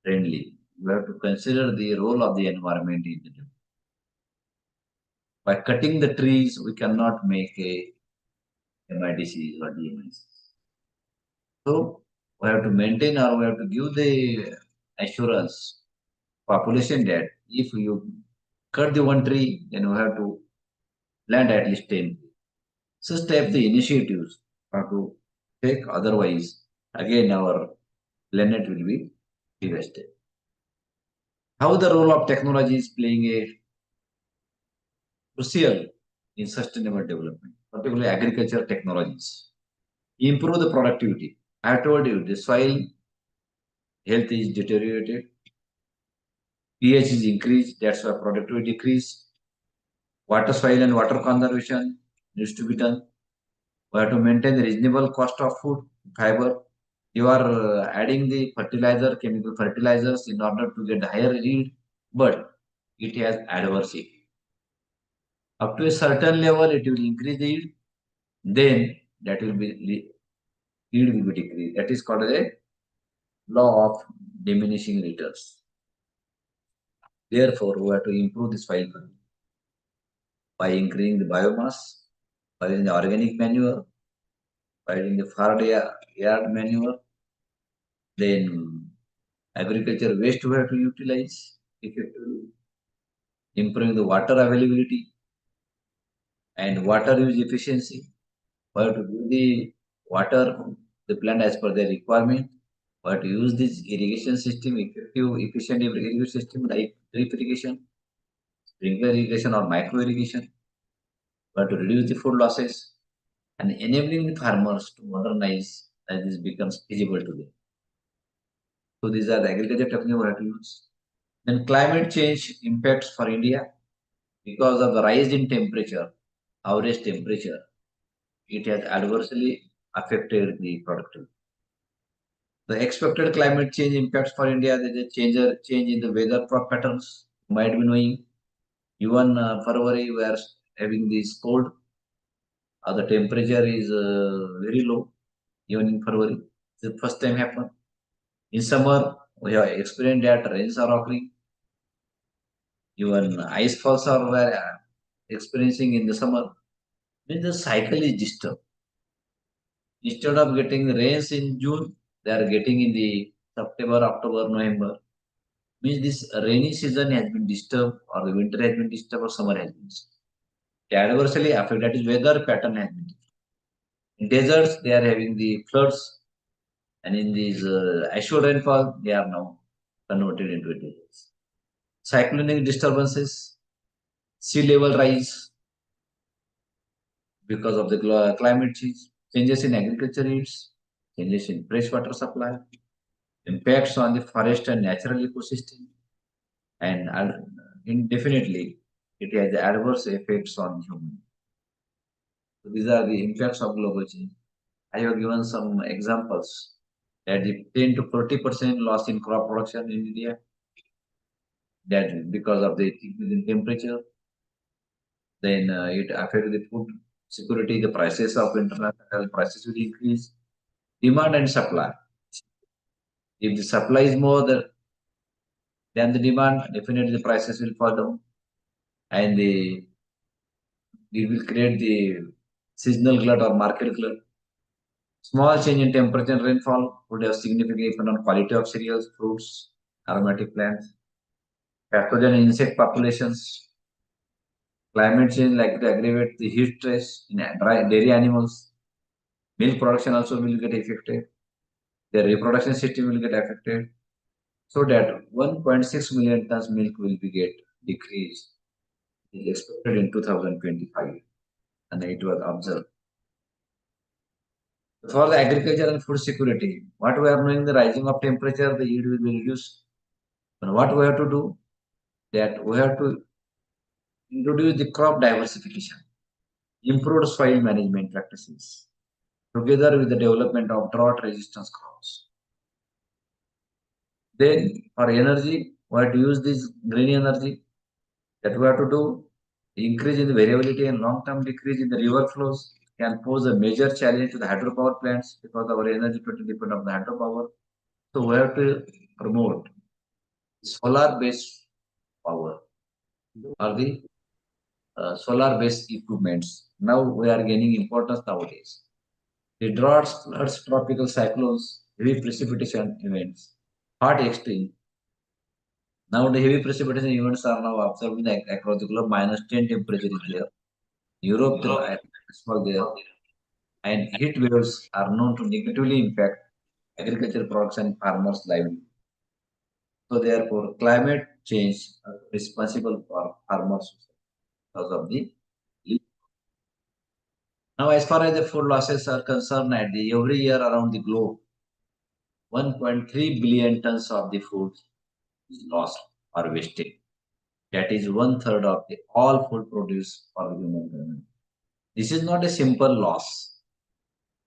friendly. we have to consider the role of the environment in the development. By cutting the trees, we cannot make a MIDCs or DMICs. So we have to maintain or we have to give the assurance population that if you cut the one tree, then we have to plant at least 10. Such type the initiatives are to take, otherwise again our planet will be devastated. How the role of technology is playing a crucial in sustainable development, particularly agriculture technologies. Improve the productivity. I have told you the soil health is deteriorated, pH is increased, that's why productivity decrease. Water, soil, and water conservation needs to be done. We have to maintain the reasonable cost of food, fiber. You are adding the fertilizer, chemical fertilizers in order to get higher yield, but it has adverse effect. Up to a certain level, it will increase the yield, then that will be yield will be decreased. That is called a law of diminishing returns. Therefore, we have to improve the soil by increasing the biomass, by using the organic manure, by using the farm yard manure. Then agriculture waste we have to utilize effectively, improving the water availability and water use efficiency. We have to do the water the plant as per their requirement. We have to use this irrigation system, effective, efficient irrigation system like drip irrigation, sprinkler irrigation or micro irrigation. We have to reduce the food losses and enabling the farmers to modernize as this becomes feasible to them. So these are the agriculture techniques we have to use. Then climate change impacts for India because of the rise in temperature, average temperature, it has adversely affected the productivity. The expected climate change impacts for India, there is a change in the weather patterns. You might be knowing, even February we are having this cold. The temperature is very low, even in February. It's the first time happened. In summer, we have experienced that rains are occurring. Even ice falls are experiencing in the summer. Means the cycle is disturbed. Instead of getting rains in June, they are getting in the September, October, November. Means this rainy season has been disturbed, or the winter has been disturbed, or summer has been disturbed. They adversely affect, that is weather pattern has been disturbed. In deserts, they are having the floods, and in these assured rainfall, they are now converted into deserts. Cyclonic disturbances, sea level rise because of the climate change, changes in agriculture needs, changes in freshwater supply, impacts on the forest and natural ecosystem, and indefinitely it has adverse effects on human. So these are the impacts of global change. I have given some examples that the 10 to 40% loss in crop production in India, that because of the increase in temperature. Then it affects the food security, the prices of international prices will increase. Demand and supply. If the supply is more than the demand, definitely the prices will fall down. And it will create the seasonal glut or market glut. Small change in temperature and rainfall would have significant effect on quality of cereals, fruits, aromatic plants. Pathogen insect populations. Climate change likely to aggravate the heat stress in dairy animals. Milk production also will get affected. Their reproduction system will get affected. So that 1.6 million tons milk will be get decreased. Is expected in 2025, and it was observed. For the agriculture and food security, what we are knowing, the rising of temperature, the yield will be reduced. And what we have to do, that we have to introduce the crop diversification, improved soil management practices, together with the development of drought resistance crops. Then for energy, we have to use this green energy. That we have to do. The increase in the variability and long-term decrease in the river flows can pose a major challenge to the hydropower plants because our energy totally depend on the hydropower. So we have to promote solar-based power or the solar-based equipments. Now we are gaining importance nowadays. The droughts, floods, tropical cyclones, heavy precipitation events, hot extreme. Now the heavy precipitation events are now observed across the globe. -10 temperature is there. Europe, the small there, and heat waves are known to negatively impact agriculture products and farmers' livelihood. So therefore, climate change is responsible for farmers because of the heat. Now, as far as the food losses are concerned, every year around the globe, 1.3 billion tons of the food is lost or wasted. That is 1/3 of the all food produced for the human consumption. This is not a simple loss.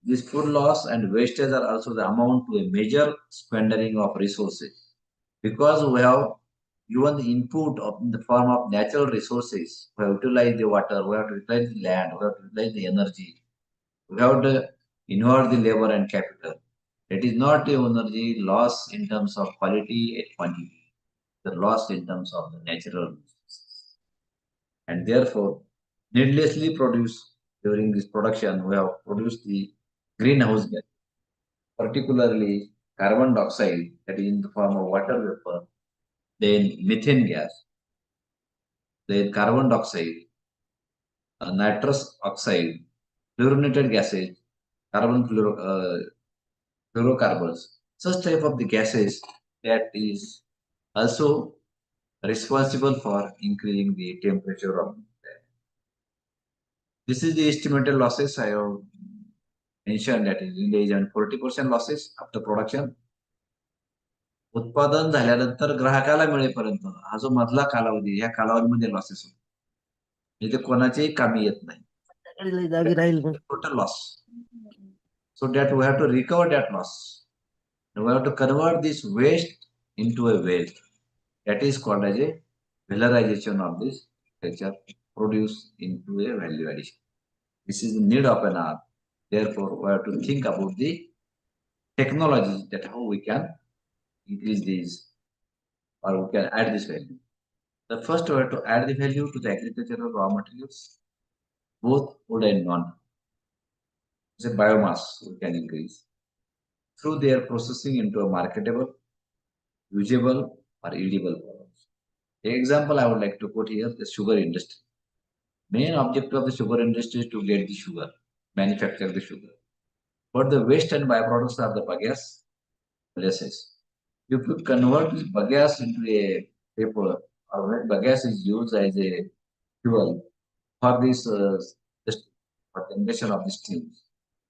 This food loss and wastage are also the amount to a major squandering of resources because we have given the input in the form of natural resources. We have utilized the water, we have to utilize the land, we have to utilize the energy, we have to involve the labor and capital. It is not the energy loss in terms of quality and quantity, the loss in terms of the natural resources. And therefore, needlessly produced during this production, we have produced the greenhouse gas, particularly carbon dioxide that is in the form of water vapor, then methane gas, then carbon dioxide, nitrous oxide, fluorinated gases, fluorocarbons, such type of the gases that is also responsible for increasing the temperature of the air. This is the estimated losses I have mentioned that is India is on 40% losses after production. उत्पादन झाल्यानंतर ग्राहकाला मिळेपर्यंत हा जो मधला कालावधी या कालावधीमध्ये लॉसेस होतो इथे कोणाचेही कामी येत नाही total loss so that we have to recover that loss. We have to convert this waste into a wealth. That is called as a valorization of this culture produced into a value addition. This is the need of an hour. Therefore, we have to think about the technology that how we can increase these or we can add this value. The first we have to add the value to the agricultural raw materials, both wood and non. It's a biomass we can increase through their processing into a marketable, usable, or edible products. The example I would like to quote here: the sugar industry. Main objective of the sugar industry is to get the sugar, manufacture the sugar. But the waste and byproducts are the bagasse, molasses. If you convert this bagasse into a paper, or when bagasse is used as a fuel for this for the emission of the steam,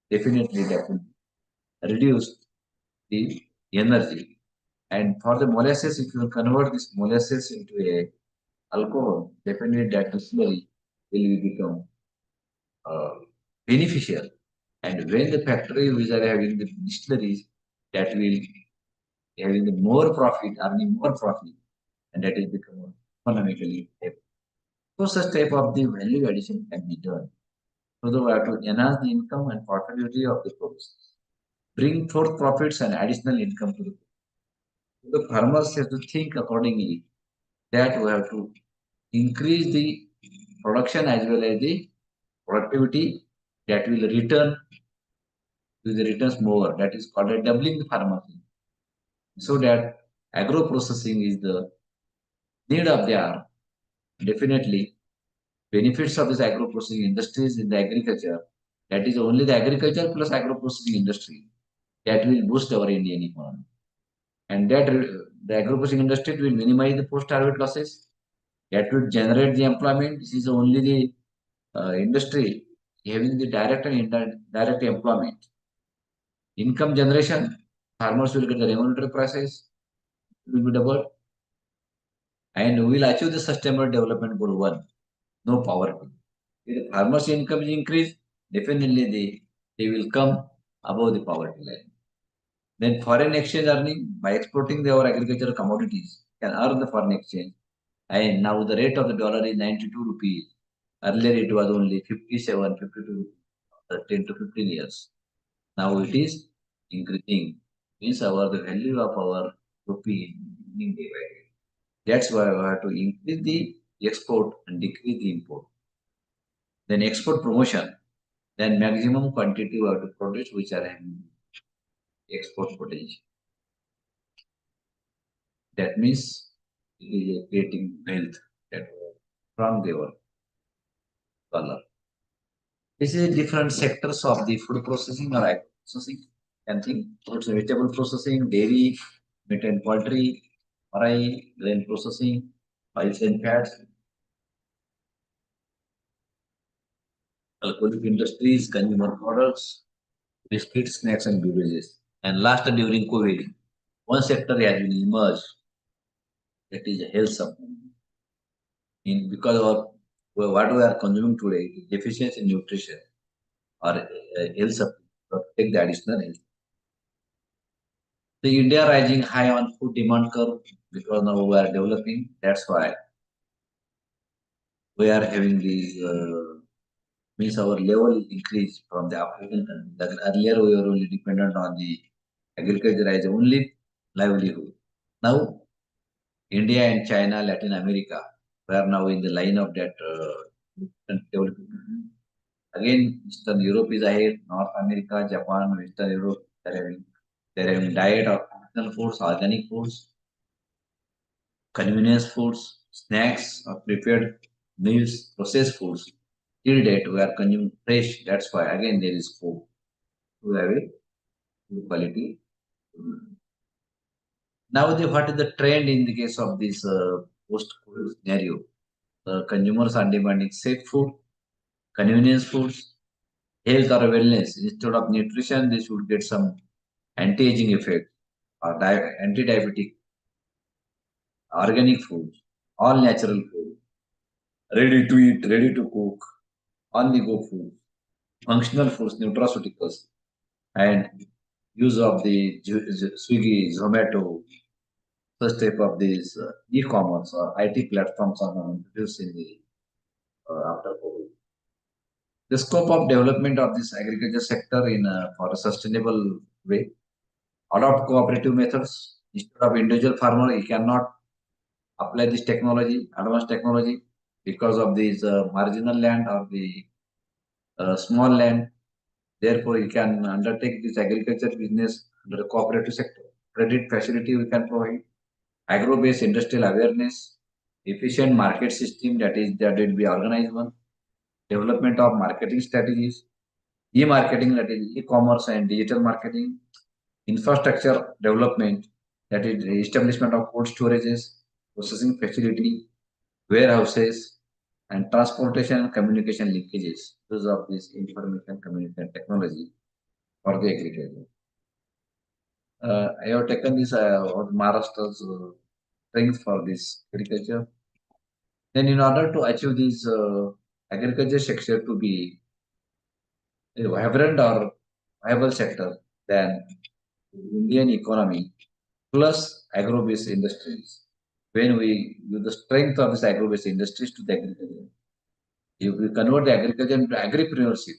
definitely that will reduce the energy. And for the molasses, if you convert this molasses into a alcohol, definitely that distillery will become beneficial. And when the factory which are having the distilleries, that will having the more profit, earning more profit, and that is become economically stable. So such type of the value addition can be done. So we have to enhance the income and profitability of the producers, bring forth profits and additional income to the farmers have to think accordingly that we have to increase the production as well as the productivity that will return to the returns more. That is called a doubling the farmer. So that agro processing is the need of the hour. Definitely, benefits of this agro processing industries in the agriculture. That is only the agriculture plus agro processing industry that will boost our Indian economy. And that the agro processing industry will minimize the post-harvest losses. That will generate the employment. This is only the industry having the direct and indirect employment. Income generation, farmers will get the remunerative prices, will be doubled. And we will achieve the sustainable development goal 1, no poverty. If the farmers' income is increased, definitely they will come above the poverty line. Then foreign exchange earning by exporting our agricultural commodities can earn the foreign exchange. And now the rate of the dollar is 92 rupees. Earlier it was only 57, 52, 10 to 15 years. Now it is increasing. Means the value of our rupee is increasing day by day. That's why we have to increase the export and decrease the import. Then export promotion, then maximum quantity we have to produce which are having export potential. That means it is creating wealth that from their color. This is different sectors of the food processing or agri processing. And think fruits and vegetable processing, dairy, meat and poultry, fry, grain processing, oils and fats, alcoholic industries, consumer products, biscuits, snacks and beverages. And last during COVID, one sector has been emerged, that is health supplement. Because of what we are consuming today, deficiency in nutrition or health supplement, take the additional health. The India rising high on food demand curve because now we are developing. That's why we are having these means our level increase from the African countries. Earlier we were only dependent on the agriculture as only livelihood. Now India and China, Latin America, we are now in the line of that development. Again, Eastern Europe is ahead. North America, Japan, Western Europe, they're having diet of functional foods, organic foods, convenience foods, snacks, or prepared meals, processed foods. Till date, we are consuming fresh. That's why again there is scope to have a good quality. Now, what is the trend in the case of this post-COVID scenario? The consumers are demanding safe food, convenience foods, health or wellness. Instead of nutrition, they should get some anti-aging effect or anti-diabetic, organic food, all natural food, ready to eat, ready to cook, on-the-go food, functional foods, nutraceuticals, and use of the Swiggy, Zomato, such type of these e-commerce or IT platforms are now introduced in the after COVID. The scope of development of this agriculture sector in for a sustainable way. Adopt cooperative methods instead of individual farmer. He cannot apply this technology, advanced technology, because of this marginal land or the small land. Therefore, he can undertake this agriculture business under the cooperative sector. Credit facility we can provide. Agro-based industrial awareness. Efficient market system that will be organized one. Development of marketing strategies. E-marketing, that is e-commerce and digital marketing. Infrastructure development, that is the establishment of cold storages, processing facility, warehouses, and transportation and communication linkages. Use of this information communication technology for the agriculture. I have taken this Maharashtra's strength for this agriculture. Then, in order to achieve this agriculture sector to be a vibrant or viable sector, then Indian economy plus agro-based industries. When we use the strength of this agro-based industries to the agriculture, if we convert the agriculture into agripreneurship,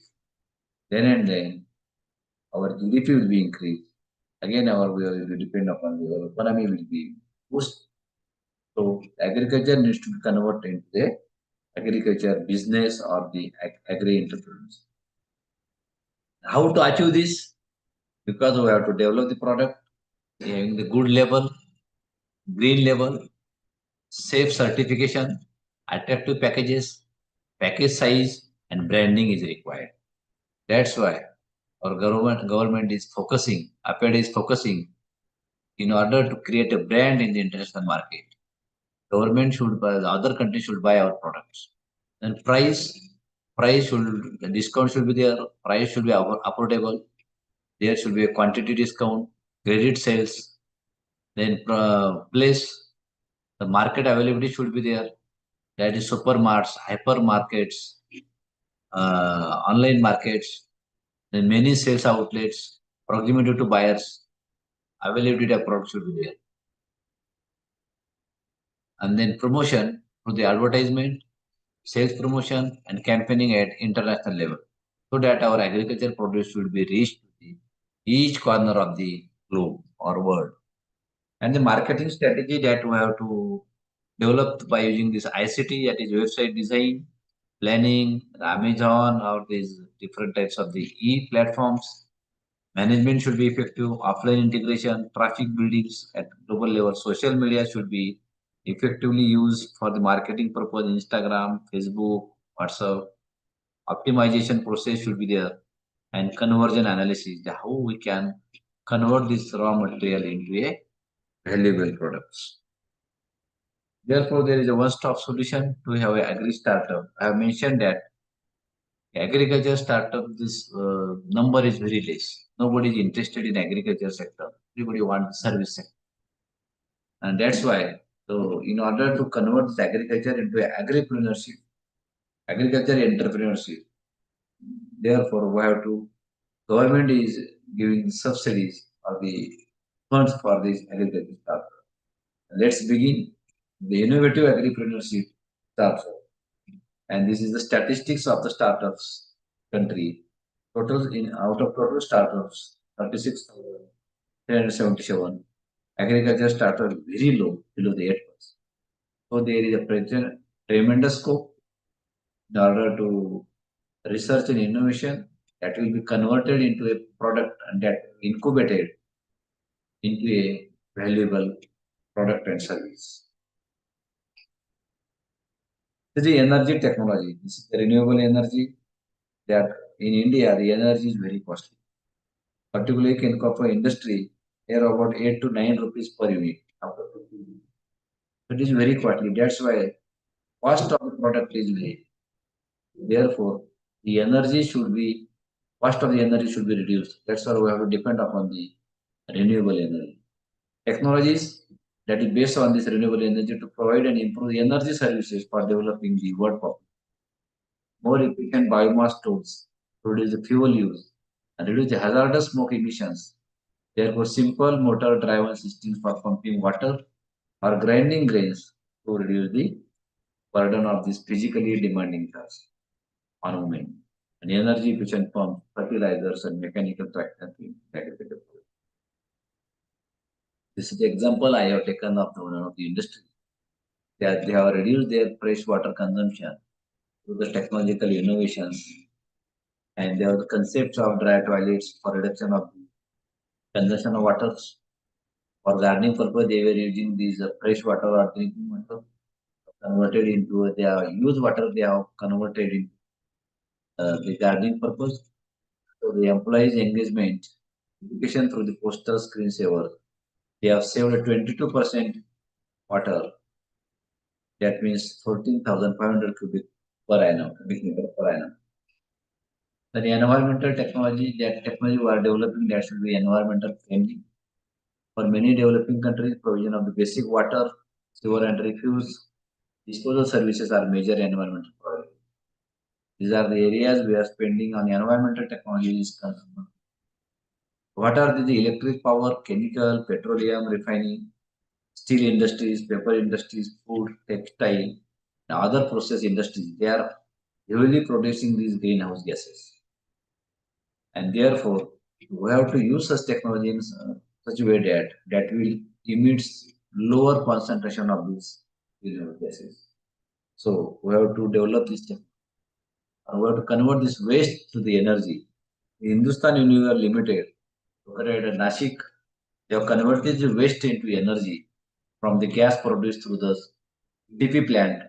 then our GDP will be increased. Again, we will depend upon our economy will be boosted. So agriculture needs to be converted into the agriculture business or the agri-entrepreneurs. How to achieve this? Because we have to develop the product, having the good label, green label, safe certification, attractive packages, package size, and branding is required. That's why our government is focusing, APED is focusing in order to create a brand in the international market. Government should buy, the other countries should buy our products. And the discount should be there, price should be affordable, there should be a quantity discount, credit sales, then place, the market availability should be there. That is supermarkets, hypermarkets, online markets, then many sales outlets, proximity to buyers, availability of products should be there. And then promotion through the advertisement, sales promotion, and campaigning at international level, so that our agriculture produce should be reached to each corner of the globe or world. And the marketing strategy that we have to developed by using this ICT, that is website design, planning, Amazon, or these different types of the e-platforms. Management should be effective, offline integration, traffic buildings at global level. Social media should be effectively used for the marketing purpose, Instagram, Facebook, WhatsApp. Optimization process should be there, and conversion analysis, how we can convert this raw material into a valuable products. Therefore, there is a one-stop solution to have an agri startup. I have mentioned that agriculture startup, this number is very less. Nobody is interested in agriculture sector. Everybody wants service sector. And that's why, so in order to convert this agriculture into agripreneurship, agriculture entrepreneurship, therefore we have to, government is giving subsidies or the funds for this agriculture startup. Let's begin the innovative agripreneurship startup. And this is the statistics of the startups country. Total in out of total startups, 36,377. Agriculture startups very low, below the 8%. So there is a tremendous scope in order to research and innovation that will be converted into a product and that incubated into a valuable product and service. This is the energy technology. This is the renewable energy. That in India, the energy is very costly. Particularly in copper industry, here about 8 to 9 rupees per unit. It is very costly. That's why cost of the product is very. Therefore, the energy should be, cost of the energy should be reduced. That's why we have to depend upon the renewable energy. Technologies that is based on this renewable energy to provide and improve the energy services for developing the world population. More efficient biomass tools to reduce the fuel use and reduce the hazardous smoke emissions. Therefore, simple motor-driven systems for pumping water or grinding grains to reduce the burden of this physically demanding task on women. And energy efficient pumps, fertilizers, and mechanical tractors. This is the example I have taken of one of the industry. They have reduced their fresh water consumption through the technological innovations, and they have the concepts of dry toilets for reduction of consumption of water. For gardening purpose, they were using these fresh water or drinking water converted into their used water. They have converted into the gardening purpose. So the employees' engagement, education through the poster screensaver, they have saved 22% water. That means 14,500 cubic meter per annum. Then the environmental technology, that technology we are developing, that should be environmental friendly. For many developing countries, provision of the basic water, sewer and refuse disposal services are major environmental priorities. These are the areas we are spending on environmental technologies. What are the electric power, chemical, petroleum, refining, steel industries, paper industries, food, textile, and other process industries? They are heavily producing these greenhouse gases. And therefore, we have to use such technology in such a way that will emit lower concentration of these greenhouse gases. So we have to develop this technology. We have to convert this waste to the energy. Hindustan Unilever Limited, located at Nashik, they have converted the waste into energy from the gas produced through the FIP plant.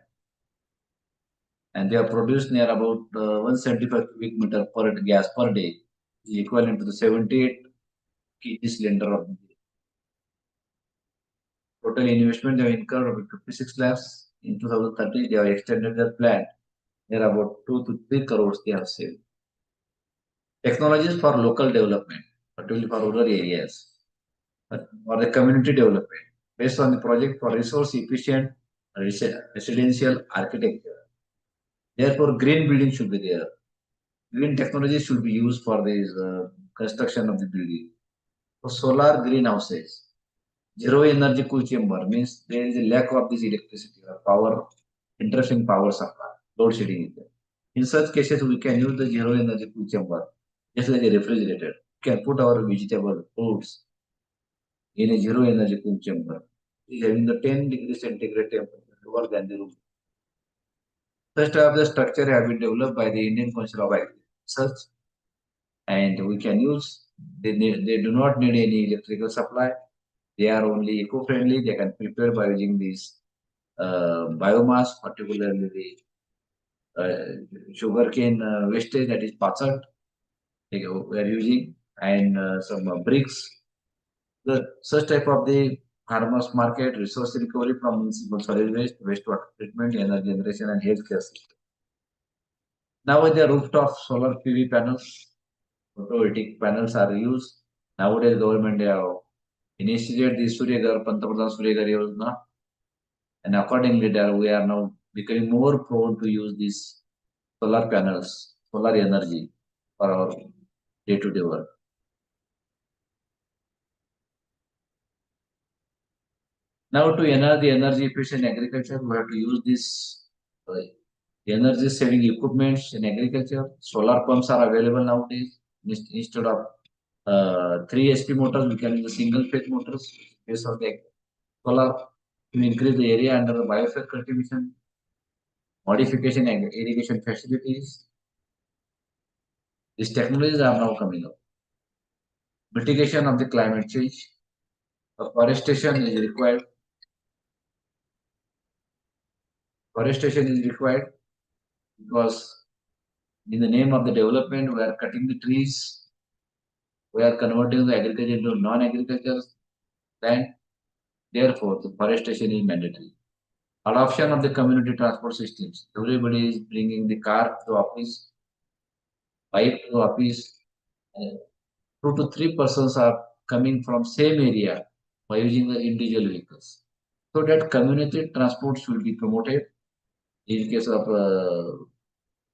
And they have produced near about 175 cubic meter per gas per day, equivalent to the 78 kg cylinder of total investment. They have incurred about 56 lakhs. In 2030, they have extended their plant. Near about 2 to 3 crores they have saved. Technologies for local development, particularly for rural areas, or the community development, based on the project for resource efficient residential architecture. Therefore, green building should be there. Green technology should be used for this construction of the building. So solar greenhouses, zero energy cool chamber means there is a lack of this electricity or power, interest in power supply, load shedding is there. In such cases, we can use the zero energy cool chamber, just like a refrigerator. We can put our vegetable, fruits in a zero energy cool chamber, having the 10 degrees centigrade temperature. lower than the roof. Such type of the structure have been developed by the Indian Council of Agriculture Research, and we can use. They do not need any electrical supply. They are only eco-friendly. They can prepare by using these biomass, particularly the sugarcane wastage, that is passat. We are using, and some bricks. Such type of the farmers market, resource recovery from municipal solid waste, wastewater treatment, energy generation, and healthcare system. Now with the rooftop solar PV panels, photovoltaic panels are used. Nowadays government have initiated the Surya Ghar, Pantapradan Surya Ghar Yojana, and accordingly we are now becoming more prone to use these solar panels, solar energy for our day-to-day work. Now to energy efficient agriculture, we have to use this energy saving equipments in agriculture. Solar pumps are available nowadays. Instead of 3 HP motors, we can use the single phase motors based on the solar to increase the area under the biofuel cultivation, modification and irrigation facilities. These technologies are now coming up. Mitigation of the climate change. Forestation is required. Forestation is required because in the name of the development, we are cutting the trees. We are converting the agriculture into non-agricultural land. Therefore, the forestation is mandatory. Adoption of the community transport systems. Everybody is bringing the car to office, bike to office. 2 to 3 persons are coming from same area by using the individual vehicles. So that community transport should be promoted. In case of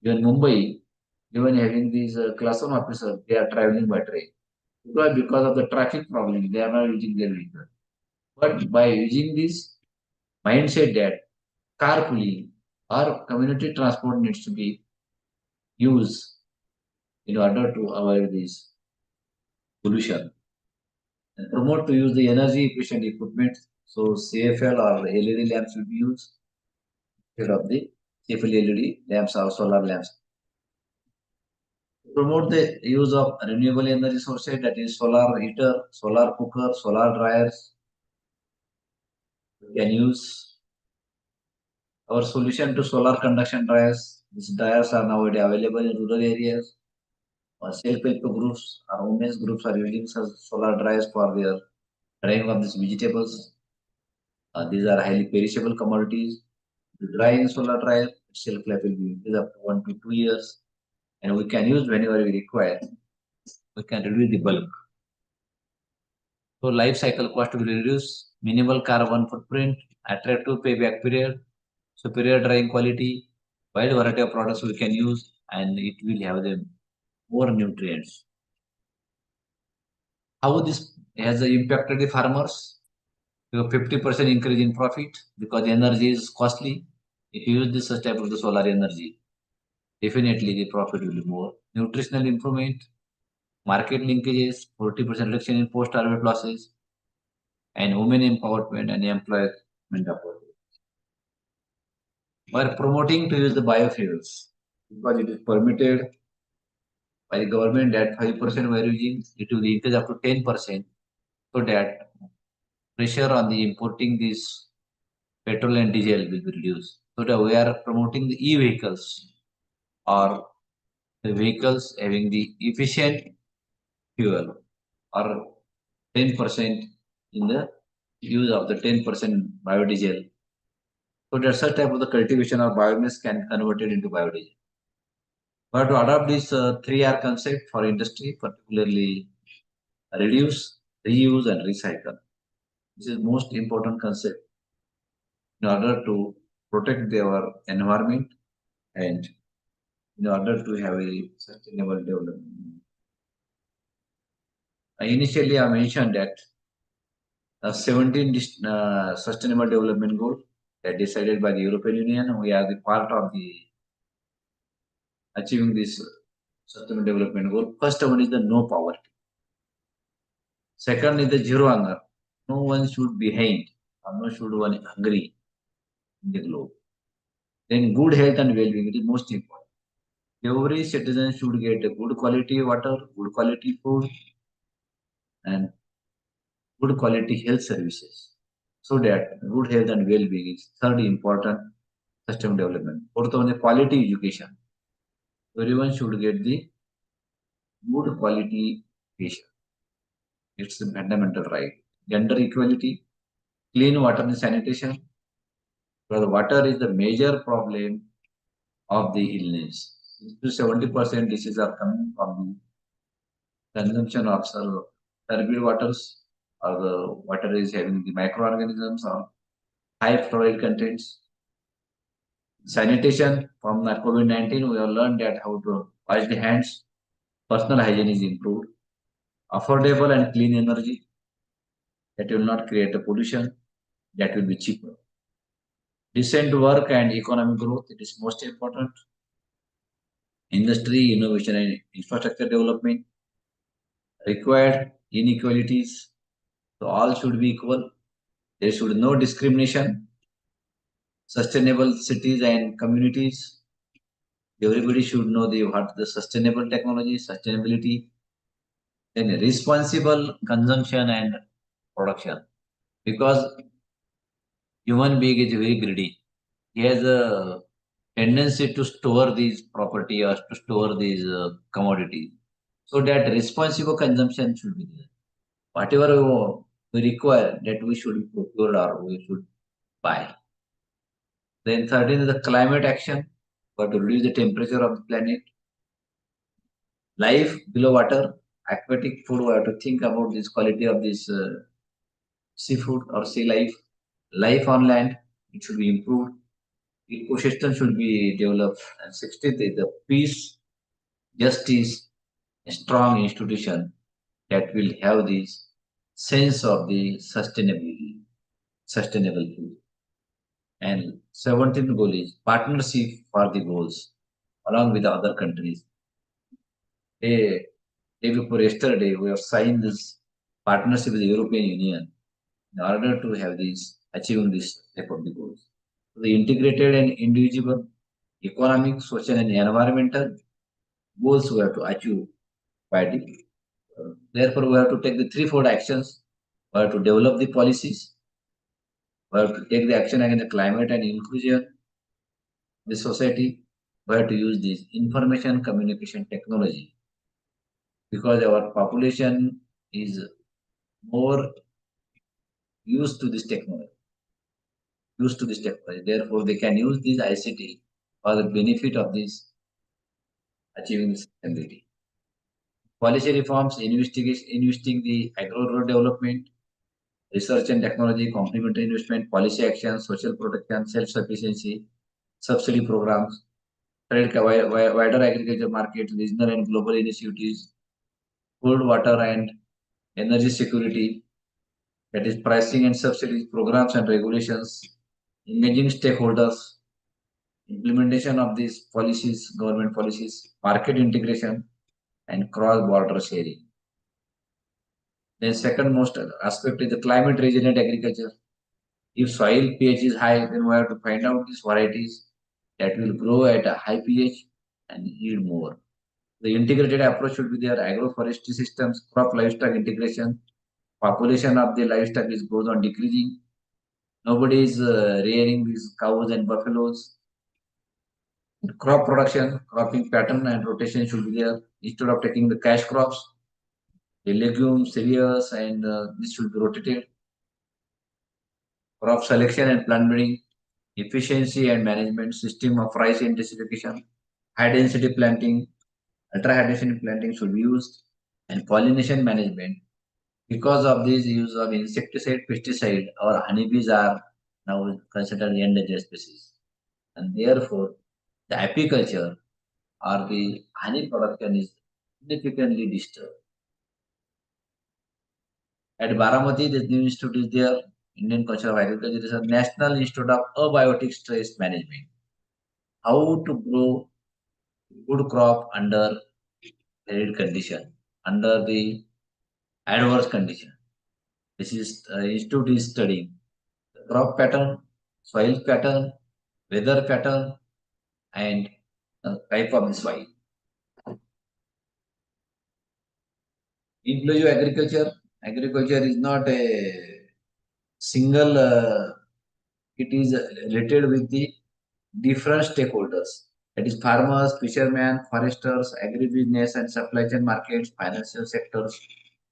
even Mumbai, even having these class 1 officers, they are traveling by train. Because of the traffic problem, they are not using their vehicle. But by using this mindset that carpooling or community transport needs to be used in order to avoid this pollution. And promote to use the energy efficient equipment. So CFL or LED lamps will be used instead of the CFL LED lamps or solar lamps. Promote the use of renewable energy sources, that is solar heater, solar cooker, solar dryers. We can use our solution to solar conduction dryers. These dryers are nowadays available in rural areas. Self-help groups or women's groups are using solar dryers for their drying of these vegetables. These are highly perishable commodities. The drying solar dryer shelf life will be increased up to 1 to 2 years, and we can use whenever we require. We can reduce the bulk. So life cycle cost will reduce, minimal carbon footprint, attractive payback period, superior drying quality, wide variety of products we can use, and it will have the more nutrients. How this has impacted the farmers? 50% increase in profit because the energy is costly. If you use this such type of the solar energy, definitely the profit will be more. Nutritional improvement, market linkages, 40% reduction in post-harvest losses, and women empowerment and employment opportunities. We are promoting to use the biofuels because it is permitted by the government that 5% we are using, it will increase up to 10%, so that pressure on the importing this petrol and diesel will be reduced. So that we are promoting the e-vehicles or the vehicles having the efficient fuel or 10% in the use of the 10% biodiesel. So that such type of the cultivation of biomass can convert it into biodiesel. But to adopt this 3R concept for industry, particularly reduce, reuse, and recycle. This is most important concept in order to protect our environment and in order to have a sustainable development. Initially, I mentioned that 17 sustainable development goals that decided by the European Union. We are the part of the achieving this sustainable development goal. First one is the no poverty. Second is the zero hunger. No one should be behind or no should one hungry. in the globe. Then good health and well-being, it is most important. Every citizen should get a good quality water, good quality food, and good quality health services. So that good health and well-being is third important sustainable development. Fourth one is quality education. Everyone should get the good quality education. It's a fundamental right. Gender equality, clean water and sanitation. Because water is the major problem of the illness. 70% diseases are coming from the consumption of turbid waters, or the water is having the microorganisms or high fluoride contents. Sanitation, from the COVID-19, we have learned that how to wash the hands. Personal hygiene is improved. Affordable and clean energy that will not create a pollution, that will be cheaper. Decent work and economic growth, it is most important. Industry, innovation and infrastructure development. Required inequalities, so all should be equal. There should be no discrimination. Sustainable cities and communities. Everybody should know what the sustainable technology, sustainability, then responsible consumption and production. Because human being is very greedy. He has a tendency to store these property or to store these commodities. So that responsible consumption should be there. Whatever we require, that we should procure or we should buy. Then 13 is the climate action, but to reduce the temperature of the planet. Life below water, aquatic food, we have to think about this quality of this seafood or sea life. Life on land, it should be improved. Ecosystem should be developed. And 16th is the peace, justice, a strong institution that will have this sense of the sustainability, sustainable food. And 17th goal is partnership for the goals along with the other countries. Day before yesterday, we have signed this partnership with the European Union in order to have this achieving this type of the goals. So the integrated and individual, economic, social, and environmental goals we have to achieve by the. Therefore, we have to take the threefold actions. We have to develop the policies. We have to take the action against the climate and inclusion, the society. We have to use this information communication technology because our population is more used to this technology. Therefore, they can use this ICT for the benefit of this achieving sustainability. Policy reforms, investing the agro-rural development, research and technology, complementary investment, policy action, social protection, self-sufficiency, subsidy programs, wider agriculture market, regional and global initiatives, food, water, and energy security, that is pricing and subsidies, programs and regulations, engaging stakeholders, implementation of these policies, government policies, market integration, and cross-border sharing. Then second most aspect is the climate resilient agriculture. If soil pH is high, then we have to find out these varieties that will grow at a high pH and yield more. The integrated approach should be there, agroforestry systems, crop livestock integration. Population of the livestock goes on decreasing. Nobody is rearing these cows and buffaloes. Crop production, cropping pattern and rotation should be there. Instead of taking the cash crops, the legumes, cereals, and this should be rotated. Crop selection and plant breeding, efficiency and management, system of rice intensification, high density planting, ultra high density planting should be used, and pollination management. Because of this use of insecticide, pesticide, or honeybees are now considered endangered species, and therefore the apiculture or the honey production is significantly disturbed. At Baramati, this new institute is there, Indian Council of Agriculture is a National Institute of Abiotic Stress Management. How to grow good crop under arid condition, under the adverse condition. This is institute is studying the crop pattern, soil pattern, weather pattern, and type of the soil. Inclusive agriculture. Agriculture is not a single, it is related with the different stakeholders. That is farmers, fishermen, foresters, agribusiness and supply chain markets, financial sectors,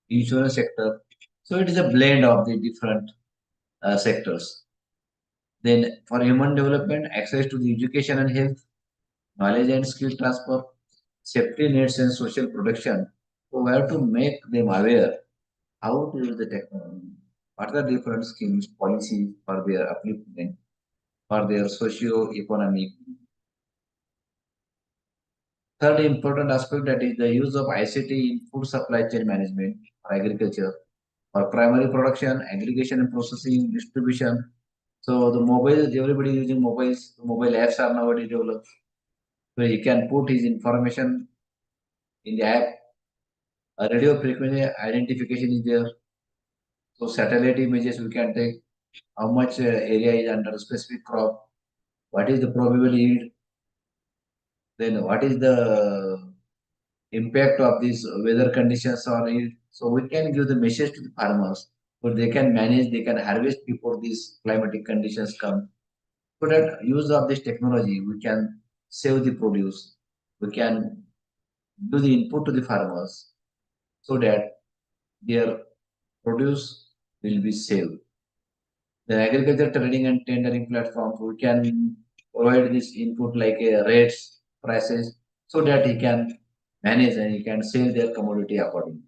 insurance sector. So it is a blend of the different sectors. Then for human development, access to the education and health, knowledge and skill transfer, safety nets and social protection. So we have to make them aware how to use the technology, what are the different schemes, policies for their upliftment, for their socio-economic. Third important aspect, that is the use of ICT in food supply chain management for agriculture, for primary production, aggregation and processing, distribution. So the mobiles, everybody using mobiles, mobile apps are nowadays developed. So he can put his information in the app. A radio frequency identification is there. So satellite images we can take how much area is under a specific crop, what is the probable yield, then what is the impact of these weather conditions on it. So we can give the message to the farmers so they can manage, they can harvest before these climatic conditions come. So that use of this technology, we can save the produce, we can do the input to the farmers so that their produce will be saved. The agriculture trading and tendering platforms, we can provide this input like rates, prices, so that he can manage and he can sell their commodity accordingly.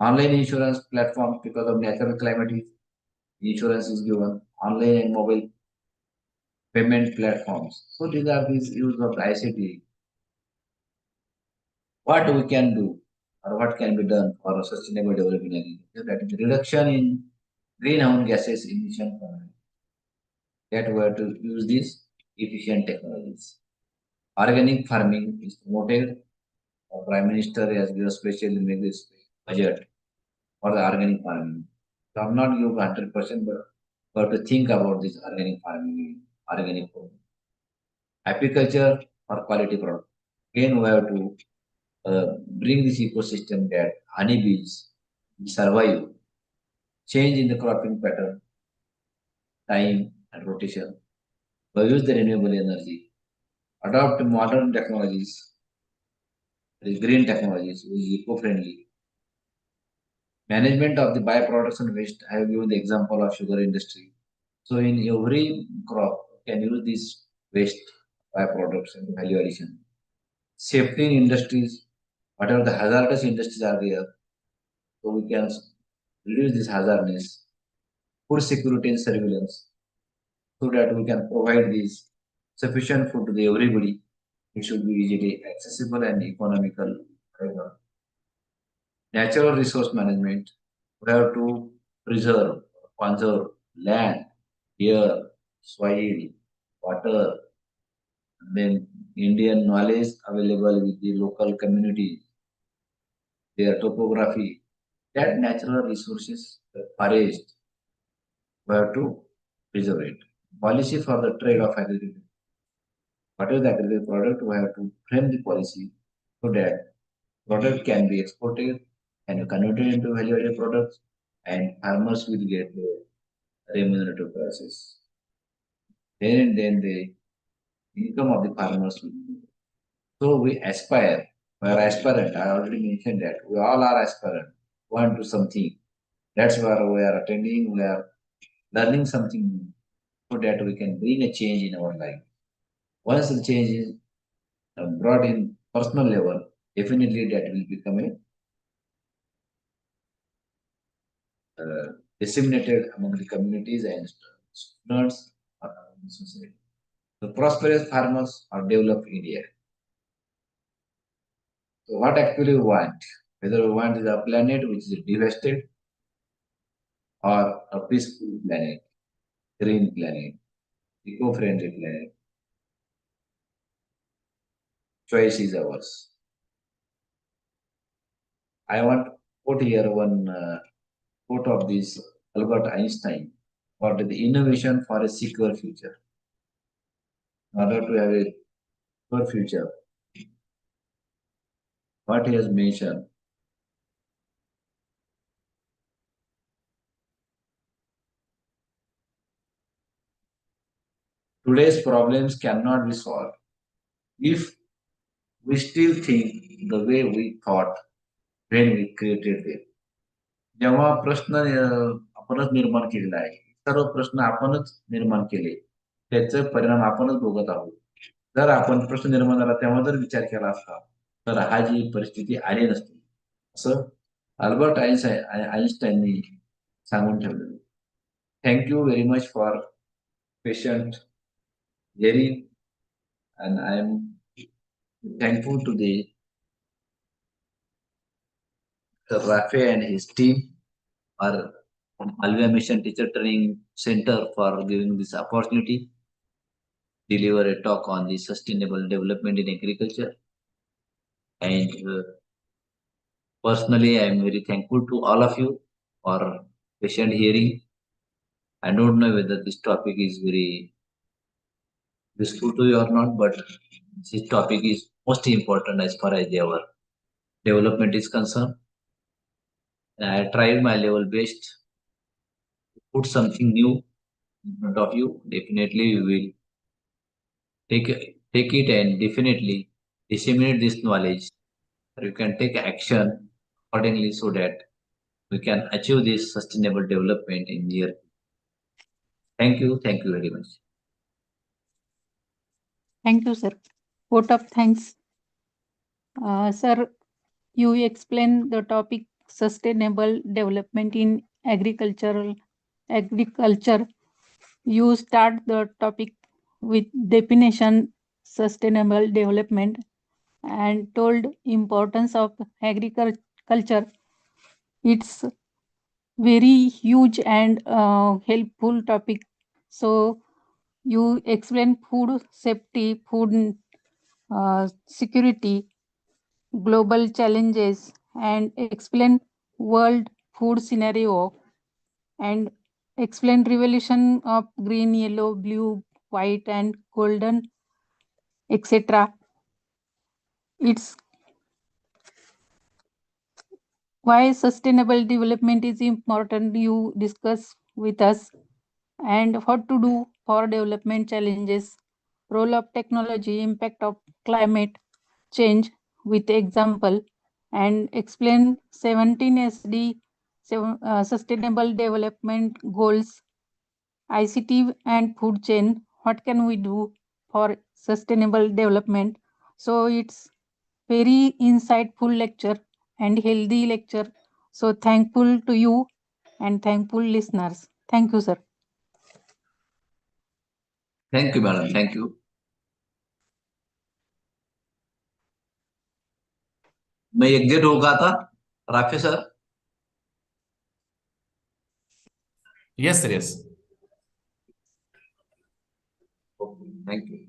Online insurance platforms, because of natural calamity, insurance is given. Online and mobile payment platforms. So these are these use of the ICT. What we can do or what can be done for a sustainable development in agriculture, that is reduction in greenhouse gases emission from that we have to use these efficient technologies. Organic farming is promoted. Our Prime Minister has given special in this budget for the organic farming. So I'm not give 100%, but we have to think about this organic farming, organic food. Apiculture for quality product. Again, we have to bring this ecosystem that honeybees survive, change in the cropping pattern, time and rotation. We use the renewable energy, adopt modern technologies, that is green technologies, which is eco-friendly. Management of the byproducts and waste. I have given the example of sugar industry. So in every crop, you can use these waste byproducts and value addition. Safety in industries, whatever the hazardous industries are there, so we can reduce this hazardness. Food security and surveillance, so that we can provide this sufficient food to the everybody. It should be easily accessible and economical. Natural resource management. We have to preserve, conserve land, air, soil, water, then Indian knowledge available with the local community, their topography, that natural resources, the forest, we have to preserve it. Policy for the trade of agriculture. What is the agricultural product? We have to frame the policy so that product can be exported and converted into value-added products, and farmers will get the remunerative prices. Then the income of the farmers will be. So we aspire, we are aspirant. I already mentioned that we all are aspirant, want to something. That's why we are attending, we are learning something new so that we can bring a change in our life. Once the change is brought in personal level, definitely that will become a disseminated among the communities and students or among the society. The prosperous farmers or developed India. So what actually we want? Whether we want is a planet which is devastated or a peaceful planet, green planet, eco-friendly planet. Choice is ours. I want to put here one quote of this Albert Einstein. for the innovation for a secure future. In order to have a secure future, what he has mentioned, today's problems cannot be solved if we still think the way we thought when we created them. जेव्हा प्रश्न आपणच निर्माण केलेला आहे, सर्व प्रश्न आपणच निर्माण केले, त्याचे परिणाम आपणच भोगत आहोत. जर आपण प्रश्न निर्माण झाला तेव्हा जर विचार केला असता तर हा जी परिस्थिती आली नसती, असं अल्बर्ट आइन्स्टाईननी सांगून ठेवलेलं. Thank you very much for patient hearing, and I am thankful to the Rafe and his team or from Alvia Mission Teacher Training Center for giving this opportunity deliver a talk on the sustainable development in agriculture. And personally, I am very thankful to all of you for patient hearing. I don't know whether this topic is very useful to you or not, but this topic is most important as far as our development is concerned. And I tried my level best to put something new in front of you. Definitely, we will take it and definitely disseminate this knowledge. You can take action accordingly so that we can achieve this sustainable development in near. Thank you very much. Thank you, sir. Vote of thanks. Sir, you explain the topic sustainable development in agriculture. You start the topic with definition sustainable development and told importance of agriculture. It's very huge and helpful topic. So you explain food safety, food security, global challenges, and explain world food scenario, and explain revolution of green, yellow, blue, white, and golden, etc. It's why sustainable development is important. You discuss with us, and what to do for development challenges, role of technology, impact of climate change with example, and explain 17 SD sustainable development goals, ICT and food chain. What can we do for sustainable development? So it's very insightful lecture and healthy lecture. So thankful to you and thankful listeners. Thank you, sir. Thank you, madam. Thank you. मैं exit होगा था Rafe sir. Yes, sir. Yes. Thank you.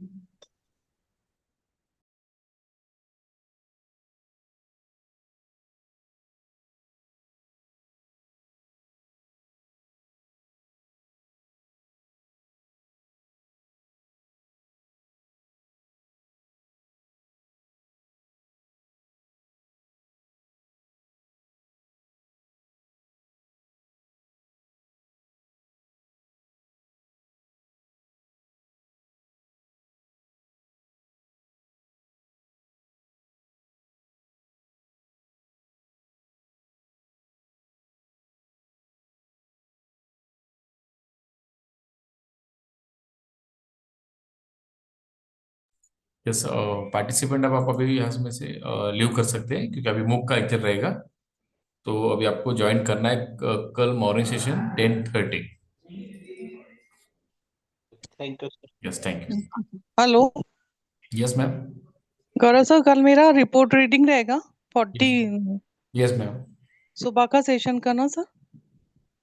Yes, participant अब आप अभी यहाँ में से leave कर सकते हैं क्योंकि अभी मूक का लेक्चर रहेगा. तो अभी आपको ज्वाइन करना है कल morning session 10:30. Thank you sir. Yes, thank you. Hello yes ma'am. Gaurav sir, कल मेरा रिपोर्ट रीडिंग रहेगा 40 यस मैम. सुबह का सेशन का ना सर?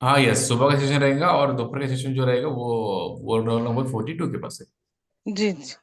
हाँ यस, सुबह का सेशन रहेगा और दोपहर का सेशन जो रहेगा वो रोल नंबर 42 के पास है. जी जी.